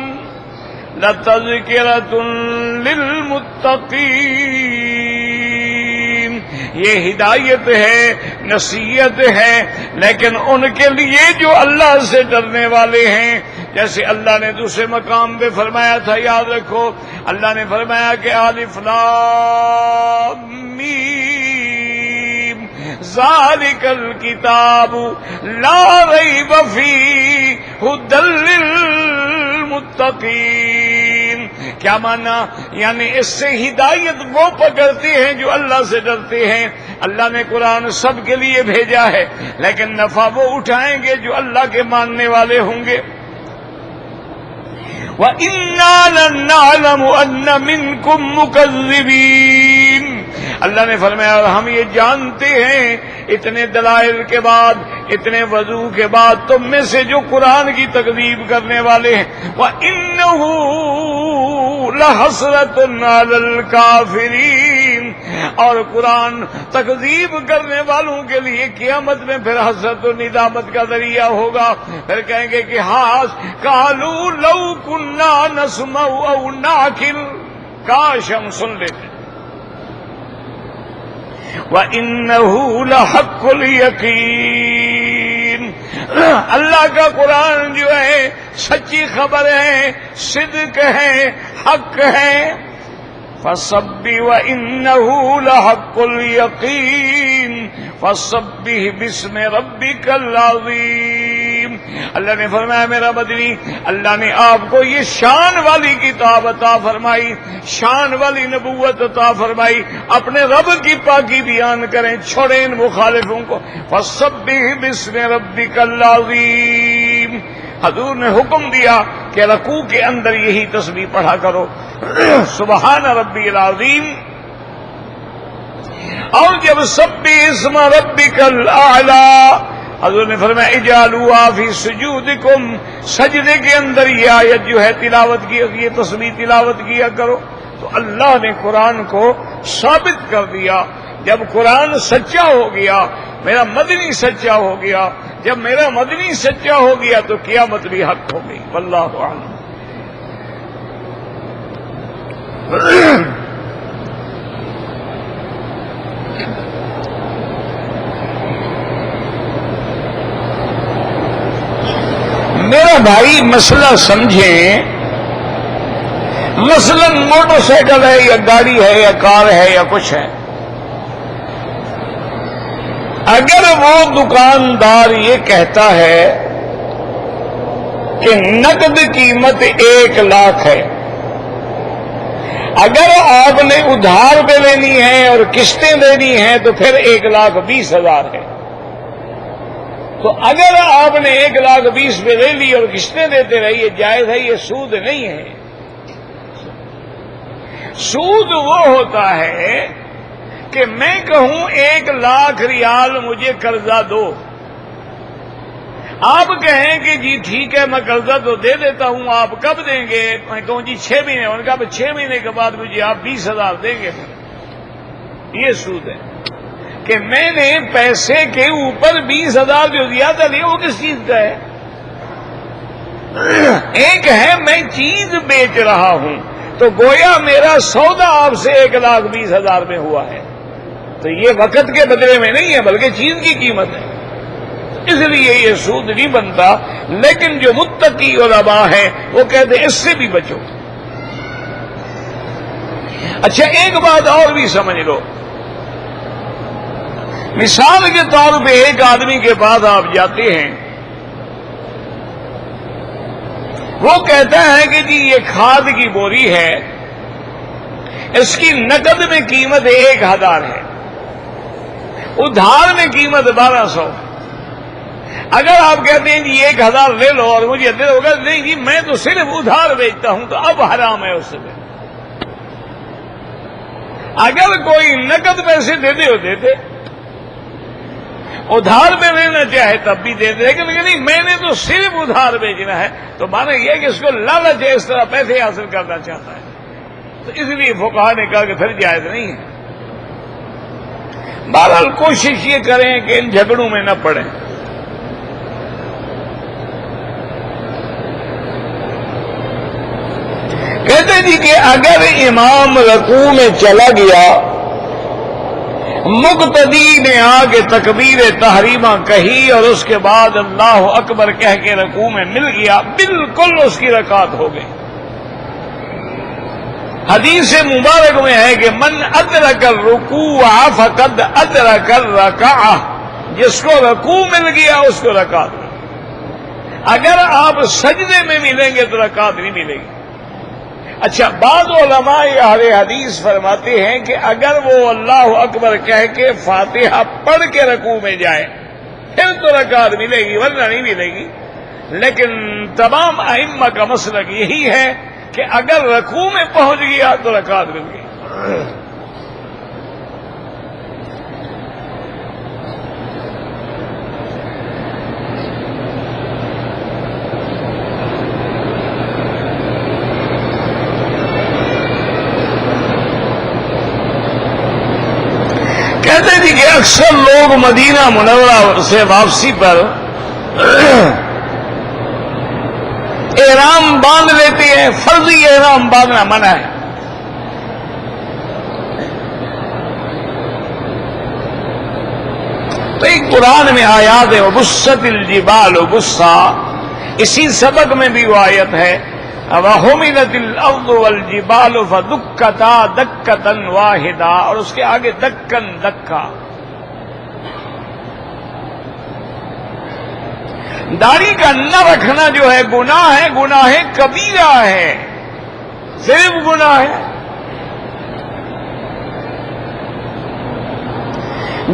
لَتَذْكِرَةٌ لِلْمُتَّقِينَ، یہ ہدایت ہے، نصیحت ہے، لیکن ان کے لیے جو اللہ سے ڈرنے والے ہیں. جیسے اللہ نے دوسرے مقام پہ فرمایا تھا، یاد رکھو، اللہ نے فرمایا کہ الف لام میم ذالک الکتاب لا ریب فیہ ھدی للمتقین. کیا مانا؟ یعنی اس سے ہدایت وہ پکڑتے ہیں جو اللہ سے ڈرتے ہیں. اللہ نے قرآن سب کے لیے بھیجا ہے، لیکن نفع وہ اٹھائیں گے جو اللہ کے ماننے والے ہوں گے. وَإِنَّا لَنَعْلَمُ أَنَّ مِنْكُمْ مُكَذِّبِينَ. اللہ نے فرمایا اور ہم یہ جانتے ہیں اتنے دلائل کے بعد، اتنے وضوح کے بعد، تم میں سے جو قرآن کی تکذیب کرنے والے ہیں. وَإِنَّهُ لَحَسْرَةٌ عَلَى الْكَافِرِينَ. اور قرآن تکذیب کرنے والوں کے لیے قیامت میں پھر حسرت و ندامت کا ذریعہ ہوگا. پھر کہیں گے کہ ہاں قالوا لو كنا نسمع او نعقل، کاش ہم سن لیتے. وَإِنَّهُ لَحَقُّ الْيَقِينِ. اللہ کا قرآن جو ہے سچی خبر ہے، صدق ہے، حق ہے. فَسَبِّحْ وَإِنَّهُ لَحَقُّ الْيَقِينِ فَسَبِّحْ بِاسْمِ رَبِّكَ الْعَظِيمِ. اللہ نے فرمایا میرا مدنی، اللہ نے آپ کو یہ شان والی کتاب عطا فرمائی، شان والی نبوت عطا فرمائی. اپنے رب کی پاکی بیان کریں، چھوڑیں ان مخالفوں کو. فَسَبِّحْ بِاسْمِ رَبِّكَ الْعَظِيمِ. حضور نے حکم دیا کہ رکوع کے اندر یہی تسبیح پڑھا کرو، سبحان ربی العظیم. اور جب سبح اسم ربک الاعلی، حضور نے فرمایا اجعلوا فی سجودکم، سجدے کے اندر یہ آیت جو ہے تلاوت کی، یہ تسبیح تلاوت کیا کرو. تو اللہ نے قرآن کو ثابت کر دیا. جب قرآن سچا ہو گیا، میرا مدنی سچا ہو گیا، جب میرا مدنی سچا ہو گیا تو قیامت بھی حق ہو گئی. واللہ اعلم. میرا بھائی مسئلہ سمجھیں، مثلا موٹر سائیکل ہے یا گاڑی ہے یا کار ہے یا کچھ ہے، اگر وہ دکاندار یہ کہتا ہے کہ نقد قیمت 1,00,000 ہے، اگر آپ نے ادھار پہ لینی ہے اور قسطیں دینی ہیں تو پھر 1,20,000 ہے. تو اگر آپ نے 1,20,000 پہ لے لی اور قسطیں دیتے رہیے، جائز ہے، یہ سود نہیں ہے. سود وہ ہوتا ہے کہ میں کہوں 1,00,000 ریال مجھے قرضہ دو، آپ کہیں کہ جی ٹھیک ہے میں قرضہ تو دے دیتا ہوں، آپ کب دیں گے؟ میں کہوں جی 6 مہینے. انہوں نے کہا 6 مہینے کے بعد مجھے آپ 20,000 دیں گے. یہ سود ہے کہ میں نے پیسے کے اوپر 20,000 جو زیادہ لیا وہ کس چیز کا ہے؟ ایک ہے میں چیز بیچ رہا ہوں تو گویا میرا سودا آپ سے 1,20,000 میں ہوا ہے، تو یہ وقت کے بدلے میں نہیں ہے بلکہ چیز کی قیمت ہے، اس لیے یہ سود نہیں بنتا. لیکن جو متقی علماء ہیں وہ کہتے ہیں اس سے بھی بچو. اچھا ایک بات اور بھی سمجھ لو، مثال کے طور پہ ایک آدمی کے پاس آپ جاتے ہیں، وہ کہتا ہے کہ جی یہ کھاد کی بوری ہے، اس کی نقد میں قیمت 1,000 ہے، ادھار میں قیمت 1,200. اگر آپ کہتے ہیں جی 1,000 لے لو اور مجھے دے دو گا، نہیں جی میں تو صرف ادھار بیچتا ہوں، تو اب حرام ہے اس میں. اگر کوئی نقد پیسے دیتے ہو دیتے، ادھار میں لینا چاہے تب بھی دے دے، لیکن نہیں میں نے تو صرف ادھار بیچنا ہے، تو مانا یہ کہ اس کو لالچ ہے، اس طرح پیسے حاصل کرنا چاہتا ہے. تو اس لیے فقہا نے کہا کہ پھر جائز نہیں ہے. بہرحال کوشش یہ کریں کہ ان جھگڑوں میں نہ پڑیں. کہتے جی کہ اگر امام رکوع میں چلا گیا مقتدی نے آگے تکبیر تحریمہ کہی اور اس کے بعد اللہ اکبر کہہ کے رکوع میں مل گیا، بالکل اس کی رکعت ہو گئی۔ حدیث مبارک میں ہے کہ من ادرک الرکوع فقد ادرک الرکعہ، جس کو رکوع مل گیا اس کو رکعت مل گئی۔ اگر آپ سجدے میں ملیں گے تو رکعت نہیں ملے گی۔ اچھا، بعض علماء اہل حدیث فرماتے ہیں کہ اگر وہ اللہ اکبر کہہ کے فاتحہ پڑھ کے رکوع میں جائے پھر تو رکعت ملے گی، ورنہ نہیں ملے گی۔ لیکن تمام ائمہ کا مسلک یہی ہے کہ اگر رکوع میں پہنچ گیا تو رکعت مل گئی۔ کہتے تھے کہ اکثر لوگ مدینہ منورہ سے واپسی پر احرام باندھ لیتے ہیں، فرضی احرام باندھنا منع ہے۔ تو ایک قرآن میں آیات ہے وَبُسَّتِ الْجِبَالُ بُسًّا، اسی سبق میں بھی وہ آیت ہے وَحُمِلَتِ الْأَرْضُ وَالْجِبَالُ فَدُكَّتَا دَكَّةً وَاحِدَةً، اور اس کے آگے دکن دکا۔ داڑھی کا نہ رکھنا جو ہے گناہ کبیرہ ہے، صرف گناہ ہے۔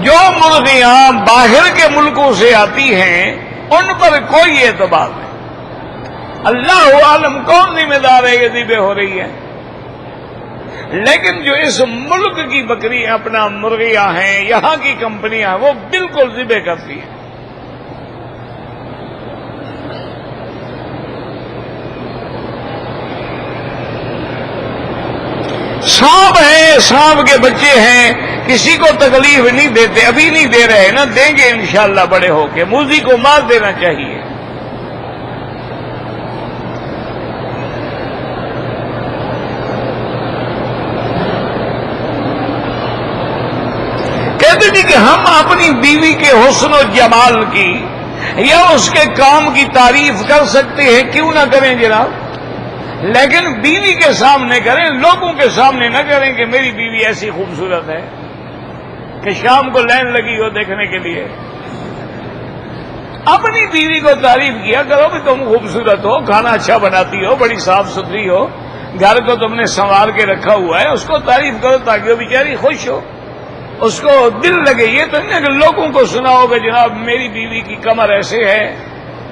جو مرغیاں باہر کے ملکوں سے آتی ہیں ان پر کوئی اعتبار نہیں، اللہ عالم کون ذمہ دار ہے یہ ذبح ہو رہی ہے، لیکن جو اس ملک کی بکری اپنا مرغیاں ہیں، یہاں کی کمپنیاں ہیں، وہ بالکل ذبح کرتی ہیں۔ سانپ ہیں، سانپ کے بچے ہیں، کسی کو تکلیف نہیں دیتے، ابھی نہیں دے رہے نا، دیں گے انشاءاللہ بڑے ہو کے۔ موذی کو مار دینا چاہیے۔ کہتے تھے کہ ہم اپنی بیوی کے حسن و جمال کی یا اس کے کام کی تعریف کر سکتے ہیں، کیوں نہ کریں جناب، لیکن بیوی کے سامنے کریں، لوگوں کے سامنے نہ کریں کہ میری بیوی ایسی خوبصورت ہے کہ شام کو لائن لگی ہو دیکھنے کے لیے۔ اپنی بیوی کو تعریف کیا کرو کہ تم خوبصورت ہو، کھانا اچھا بناتی ہو، بڑی صاف ستھری ہو، گھر کو تم نے سنوار کے رکھا ہوا ہے، اس کو تعریف کرو تاکہ وہ بیچاری خوش ہو، اس کو دل لگے۔ یہ تو نہیں کہ لوگوں کو سناؤ کہ جناب میری بیوی کی کمر ایسے ہے،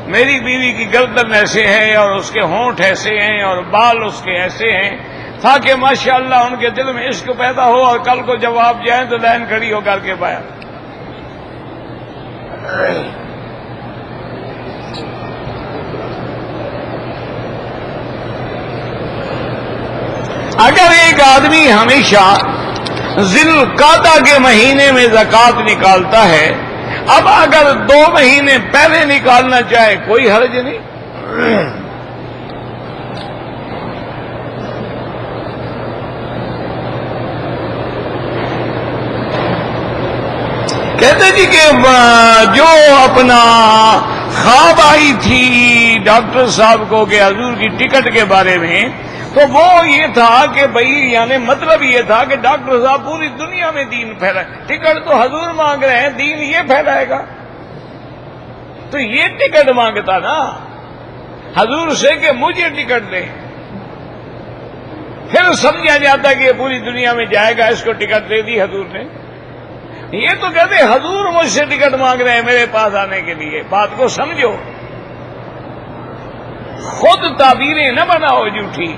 میری بیوی کی گردن ایسے ہے، اور اس کے ہونٹ ایسے ہیں، اور بال اس کے ایسے ہیں، تاکہ ماشاءاللہ ان کے دل میں عشق پیدا ہو، اور کل کو جب آپ جائیں تو لائن کھڑی ہو کر کے باہر۔ اگر ایک آدمی ہمیشہ ذی القعدہ کے مہینے میں زکوٰۃ نکالتا ہے، اب اگر 2 مہینے پہلے نکالنا چاہے کوئی حرج نہیں۔ کہتے جی کہ جو اپنا خواب آئی تھی ڈاکٹر صاحب کو کہ حضور کی ٹکٹ کے بارے میں، تو وہ یہ تھا کہ بھئی یعنی مطلب یہ تھا کہ ڈاکٹر صاحب پوری دنیا میں دین پھیلائے، ٹکٹ تو حضور مانگ رہے ہیں، دین یہ پھیلائے گا، تو یہ ٹکٹ مانگتا نا حضور سے کہ مجھے ٹکٹ دیں، پھر سمجھا جاتا کہ یہ پوری دنیا میں جائے گا، اس کو ٹکٹ دے دی حضور نے۔ یہ تو کہتے حضور مجھ سے ٹکٹ مانگ رہے ہیں میرے پاس آنے کے لیے، بات کو سمجھو، خود تعبیریں نہ بناؤ جھوٹی۔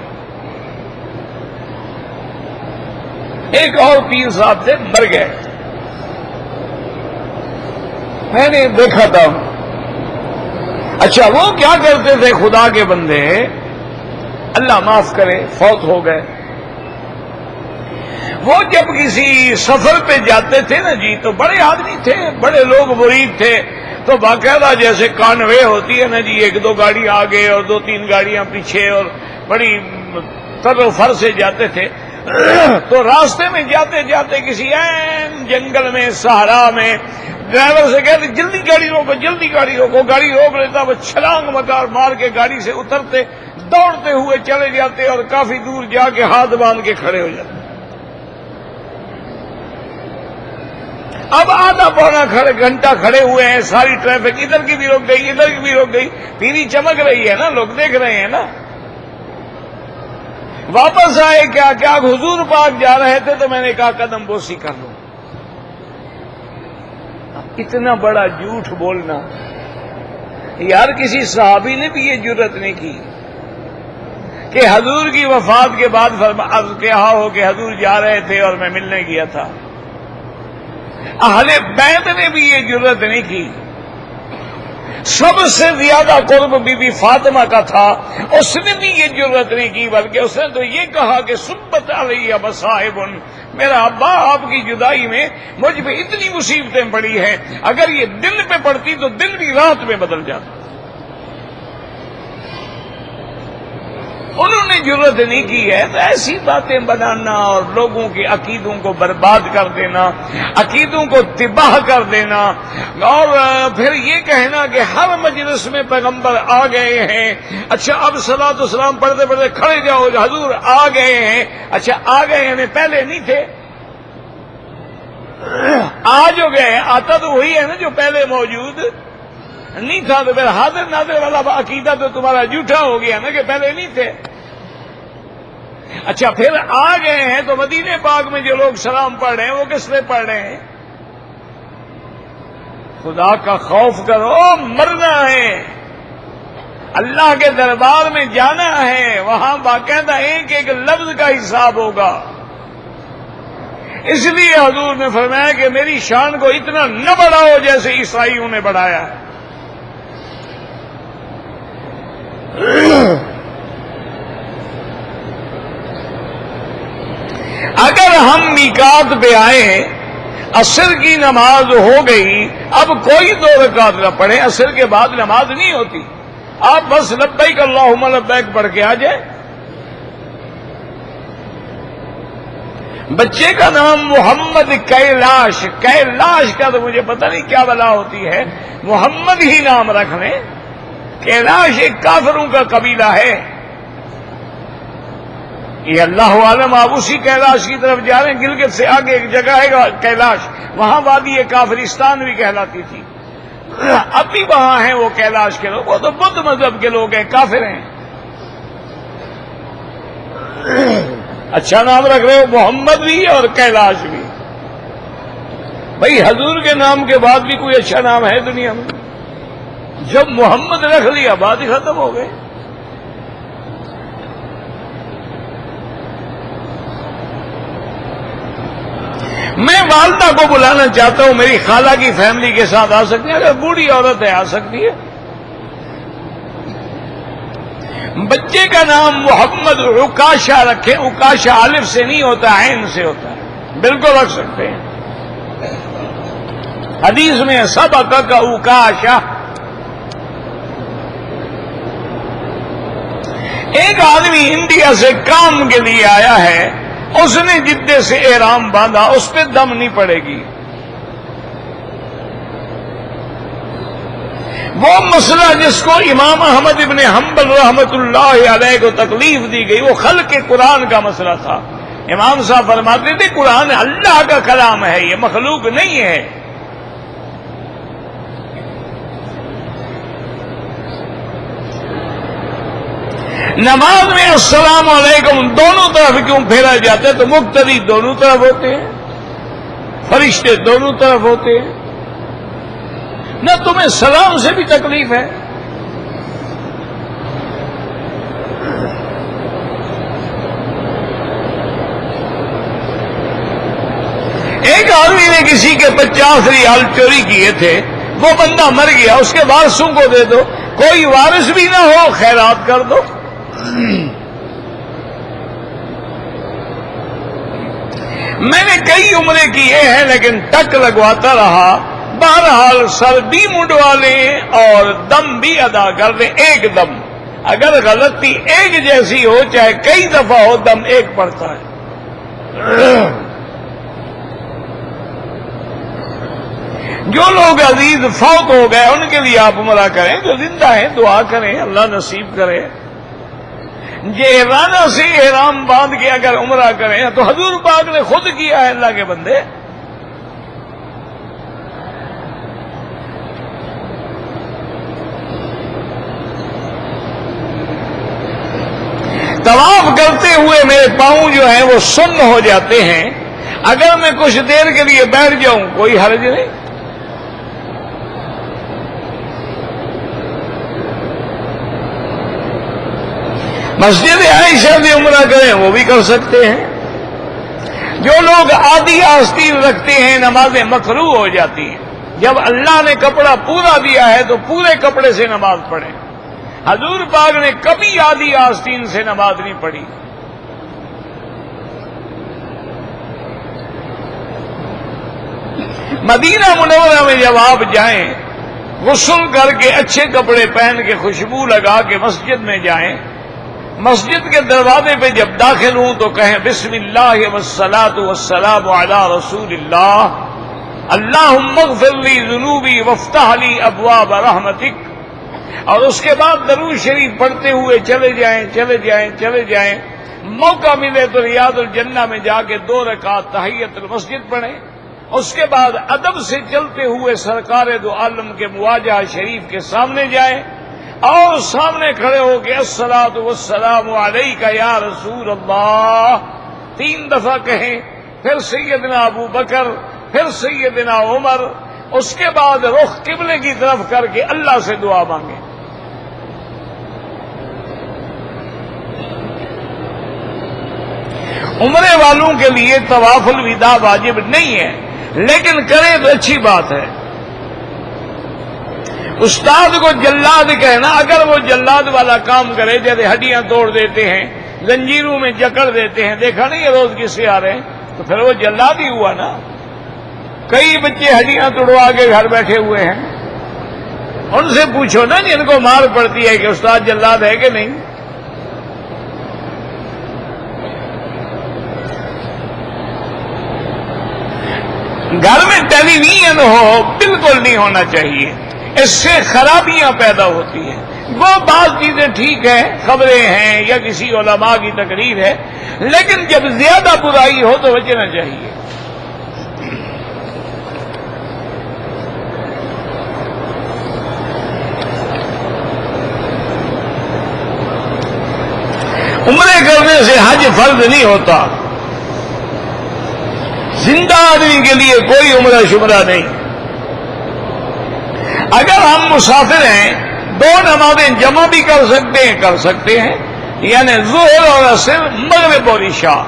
ایک اور پیر صاحب تھے، مر گئے، میں نے دیکھا تھا۔ اچھا، وہ کیا کرتے تھے خدا کے بندے، اللہ معاف کرے، فوت ہو گئے۔ وہ جب کسی سفر پہ جاتے تھے نا جی، تو بڑے آدمی تھے، بڑے لوگ مرید تھے، تو باقاعدہ جیسے کانوے ہوتی ہے نا جی، 1-2 گاڑی آگے اور 2-3 گاڑیاں پیچھے، اور بڑی تر و فر سے جاتے تھے۔ تو راستے میں جاتے جاتے کسی این جنگل میں صحرا میں ڈرائیور سے کہتے جلدی گاڑی روکو، جلدی گاڑی روکو، گاڑی روک لیتا، وہ چھلانگ مار کے گاڑی سے اترتے، دوڑتے ہوئے چلے جاتے اور کافی دور جا کے ہاتھ باندھ کے کھڑے ہو جاتے۔ اب آدھا پونا گھنٹہ کھڑے ہوئے ہیں، ساری ٹریفک ادھر کی بھی رک گئی، ادھر کی بھی رک گئی، پیلی چمک رہی ہے نا، لوگ دیکھ رہے ہیں نا۔ واپس آئے، کیا حضور پاک جا رہے تھے تو میں نے کہا قدم بوسی کر لو۔ اتنا بڑا جھوٹ بولنا، یار کسی صحابی نے بھی یہ جرت نہیں کی کہ حضور کی وفات کے بعد کہا ہو کہ حضور جا رہے تھے اور میں ملنے گیا تھا۔ اہل بیت نے بھی یہ جرت نہیں کی۔ سب سے زیادہ قرب بی بی فاطمہ کا تھا، اس نے بھی یہ جرت نہیں کی، بلکہ اس نے تو یہ کہا کہ سبت علیہ مصائب، میرا ابا آپ کی جدائی میں مجھ پہ اتنی مصیبتیں پڑی ہیں، اگر یہ دل پہ پڑتی تو دل بھی رات میں بدل جاتا۔ انہوں نے جرت نہیں کی ہے تو ایسی باتیں بنانا اور لوگوں کے عقیدوں کو برباد کر دینا، عقیدوں کو تباہ کر دینا، اور پھر یہ کہنا کہ ہر مجلس میں پیغمبر آ گئے ہیں، اچھا اب صلاۃ و سلام پڑھتے پڑھتے کھڑے جاؤ حضور آ گئے ہیں، اچھا آ گئے ہیں پہلے نہیں تھے؟ آ جو گئے آتا تو وہی ہے نا جو پہلے موجود نہیں تھا، تو پھر حاضر ناظر والا عقیدہ تو تمہارا جھوٹا ہو گیا نا کہ پہلے نہیں تھے۔ اچھا پھر آ گئے ہیں تو مدینے پاک میں جو لوگ سلام پڑھ رہے ہیں وہ کس لیے پڑھ رہے ہیں؟ خدا کا خوف کرو، مرنا ہے، اللہ کے دربار میں جانا ہے، وہاں باقاعدہ ایک ایک لفظ کا حساب ہوگا۔ اس لیے حضور نے فرمایا کہ میری شان کو اتنا نہ بڑھاؤ جیسے عیسائیوں نے بڑھایا ہے۔ اگر ہم میقات پہ آئے، عصر کی نماز ہو گئی، اب کوئی 2 رکعت نہ پڑھے، عصر کے بعد نماز نہیں ہوتی، آپ بس لبیک اللہم لبیک پڑھ کے آ جائیں۔ بچے کا نام محمد کیلاش، کیلاش کا تو مجھے پتہ نہیں کیا بلا ہوتی ہے، محمد ہی نام رکھ لیں۔ کیلاش ایک کافروں کا قبیلہ ہے، یہ اللہ عالم آپ اسی کیلاش کی طرف جا رہے ہیں۔ گلگت سے آگے ایک جگہ ہے کیلاش، وہاں وادی کافرستان بھی کہلاتی تھی، اب بھی وہاں ہیں وہ کیلاش کے لوگ، وہ تو بدھ مذہب کے لوگ ہیں، کافر ہیں۔ اچھا نام رکھ رہے ہو، محمد بھی اور کیلاش بھی۔ بھائی حضور کے نام کے بعد بھی کوئی اچھا نام ہے دنیا میں؟ جب محمد رکھ لیا بات ہی ختم ہو گئی۔ میں والدہ کو بلانا چاہتا ہوں، میری خالہ کی فیملی کے ساتھ آ سکتی ہے، اگر بوڑھی عورت ہے آ سکتی ہے۔ بچے کا نام محمد عکاشہ رکھیں، عکاشہ الف سے نہیں ہوتا عین سے ہوتا ہے، بالکل رکھ سکتے ہیں۔ حدیث میں سبق کا عکاشہ۔ ایک آدمی انڈیا سے کام کے لیے آیا ہے، اس نے جدے سے احرام باندھا، اس پہ دم نہیں پڑے گی۔ وہ مسئلہ جس کو امام احمد ابن حنبل رحمت اللہ علیہ کو تکلیف دی گئی، وہ خلق قرآن کا مسئلہ تھا۔ امام صاحب فرماتے تھے قرآن اللہ کا کلام ہے، یہ مخلوق نہیں ہے۔ نماز میں السلام علیکم دونوں طرف کیوں پھیرا جاتا ہے؟ تو مقتدی دونوں طرف ہوتے ہیں، فرشتے دونوں طرف ہوتے ہیں، نہ تمہیں سلام سے بھی تکلیف ہے؟ ایک آدمی نے کسی کے 50 ریال چوری کیے تھے، وہ بندہ مر گیا، اس کے وارثوں کو دے دو، کوئی وارث بھی نہ ہو خیرات کر دو۔ میں نے کئی عمرے کیے ہیں لیکن ٹک لگواتا رہا۔ بہرحال سر بھی منڈوا لیں اور دم بھی ادا کر دیں، ایک دم۔ اگر غلطی ایک جیسی ہو چاہے کئی دفعہ ہو، دم ایک پڑتا ہے۔ جو لوگ عزیز فوت ہو گئے ان کے لیے آپ عمرہ کریں، جو زندہ ہیں دعا کریں اللہ نصیب کرے۔ جہرانہ سے احرام باندھ کے اگر عمرہ کریں تو حضور پاک نے خود کیا ہے اللہ کے بندے۔ طواف کرتے ہوئے میرے پاؤں جو ہیں وہ سن ہو جاتے ہیں، اگر میں کچھ دیر کے لیے بیٹھ جاؤں کوئی حرج نہیں۔ مسجد عائشہ سے عمرہ کریں وہ بھی کر سکتے ہیں۔ جو لوگ آدھی آستین رکھتے ہیں نمازیں مکروہ ہو جاتی ہیں۔ جب اللہ نے کپڑا پورا دیا ہے تو پورے کپڑے سے نماز پڑھیں۔ حضور پاک نے کبھی آدھی آستین سے نماز نہیں پڑھی۔ مدینہ منورہ میں جب آپ جائیں غسل کر کے اچھے کپڑے پہن کے خوشبو لگا کے مسجد میں جائیں، مسجد کے دروازے پہ جب داخل ہوں تو کہیں بسم اللہ والصلاۃ والسلام علی رسول اللہ، اللہم اغفر لی ذنوبی وافتح لی ابواب رحمتک، اور اس کے بعد درود شریف پڑھتے ہوئے چلے جائیں۔ موقع ملے تو ریاض الجنہ میں جا کے 2 رکعت تحیت المسجد پڑھیں۔ اس کے بعد ادب سے چلتے ہوئے سرکار دو عالم کے مواجہہ شریف کے سامنے جائیں اور سامنے کھڑے ہو کے الصلاۃ والسلام علیک یا رسول اللہ 3 دفعہ کہیں، پھر سیدنا ابو بکر، پھر سیدنا عمر، اس کے بعد رخ قبلے کی طرف کر کے اللہ سے دعا مانگیں۔ عمرے والوں کے لیے طواف الوداع واجب نہیں ہے، لیکن کریں تو اچھی بات ہے۔ استاد کو جلاد کہنا، اگر وہ جلاد والا کام کرے جیسے ہڈیاں توڑ دیتے ہیں، زنجیروں میں جکڑ دیتے ہیں، دیکھا نہیں یہ روز کس سے آ رہے ہیں، تو پھر وہ جلاد ہی ہوا نا۔ کئی بچے ہڈیاں توڑوا کے گھر بیٹھے ہوئے ہیں، ان سے پوچھو نا ان کو مار پڑتی ہے کہ استاد جلاد ہے کہ نہیں۔ گھر میں ٹیلی ویژن ہو بالکل نہیں ہونا چاہیے، اس سے خرابیاں پیدا ہوتی ہیں۔ وہ بعض چیزیں ٹھیک ہیں، خبریں ہیں یا کسی علماء کی تقریر ہے، لیکن جب زیادہ برائی ہو تو بچنا چاہیے۔ عمرے کرنے سے حج فرض نہیں ہوتا، زندہ آدمی کے لیے کوئی عمرہ شمرہ نہیں۔ اگر ہم مسافر ہیں 2 نمازیں جمع بھی کر سکتے ہیں، یعنی ظہر اور عصر، مغرب اور عشاء۔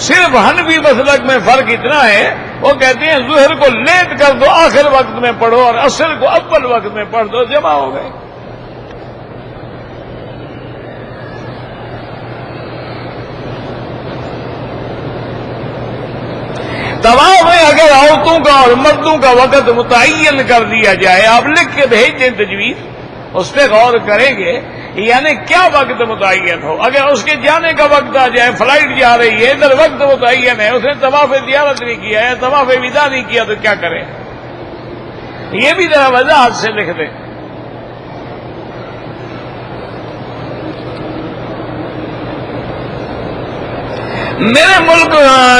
صرف حنفی مسلک میں فرق اتنا ہے، وہ کہتے ہیں ظہر کو لیٹ کر دو آخر وقت میں پڑھو اور عصر کو اول وقت میں پڑھ دو، جمع ہو گئے۔ طواف میں اگر عورتوں کا اور مردوں کا وقت متعین کر دیا جائے، آپ لکھ کے بھیج دیں تجویز، اس پہ غور کریں گے، یعنی کیا وقت متعین ہو۔ اگر اس کے جانے کا وقت آ جائے، فلائٹ جا رہی ہے، ادھر وقت متعین ہے، اس نے طواف زیارت نہیں کیا ہے، طواف وداع نہیں کیا، تو کیا کریں؟ یہ بھی ذرا وضاحت سے لکھ دیں۔ میرے ملک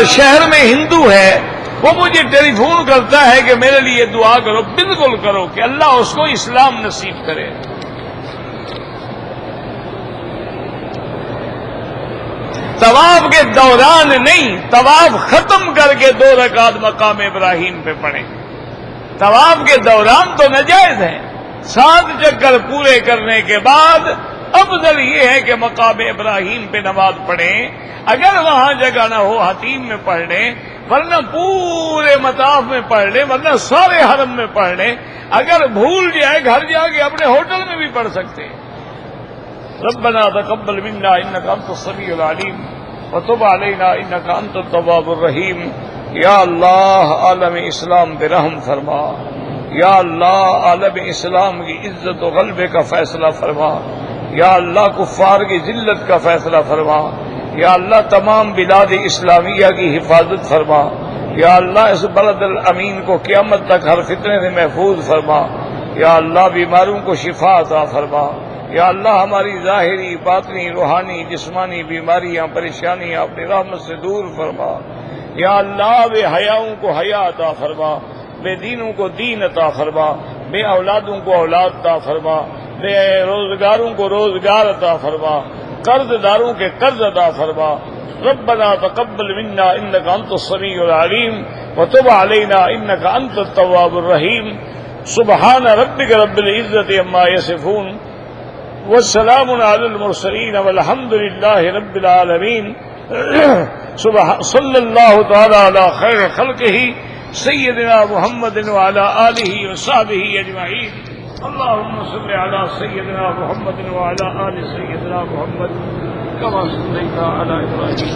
شہر میں ہندو ہے، وہ مجھے ٹیلی فون کرتا ہے کہ میرے لیے دعا کرو۔ بالکل کرو کہ اللہ اس کو اسلام نصیب کرے۔ طواف کے دوران نہیں، طواف ختم کر کے 2 رکعت مقام ابراہیم پہ پڑھیں۔ طواف کے دوران تو ناجائز ہے، 7 چکر پورے کرنے کے بعد افضل یہ ہے کہ مقام ابراہیم پہ نماز پڑھیں۔ اگر وہاں جگہ نہ ہو حتیم میں پڑھ لیں، ورنہ پورے مطاف میں پڑھ لیں، ورنہ سارے حرم میں پڑھ لیں۔ اگر بھول جائے گھر جا کے اپنے ہوٹل میں بھی پڑھ سکتے ہیں۔ ربنا تقبل منا انك انت السميع العليم وتب علينا انك انت التواب الرحيم۔ یا اللہ عالم اسلام پہ رحم فرما، یا اللہ عالم اسلام کی عزت و غلبے کا فیصلہ فرما، یا اللہ کفار کی ذلت کا فیصلہ فرما، یا اللہ تمام بلاد اسلامیہ کی حفاظت فرما، یا اللہ اس بلد الامین کو قیامت تک ہر فتنے سے محفوظ فرما. یا اللہ بیماروں کو شفا عطا فرما. یا اللہ ہماری ظاہری باطنی روحانی جسمانی بیماریاں پریشانیاں اپنی رحمت سے دور فرما. یا اللہ بے حیاؤں کو حیا عطا فرما، بے دینوں کو دین عطا فرما، بے اولادوں کو اولاد عطا فرما، بے روزگاروں کو روزگار عطا فرما، قرض داروں کے قرض عطا فرما. ربنا تقبل منا انك انت السميع العليم وتب علينا انك انت التواب الرحيم. سبحان ربك رب العزة عما يصفون والسلام على المرسلين والحمد لله رب العالمين. صلی اللہ تعالی علی خیر خلقہ سیدنا محمد وعلی آلہ وصحبہ اجمعین. اللهم صل على سيدنا محمد وعلى آل سيدنا محمد كما صليت على إبراهيم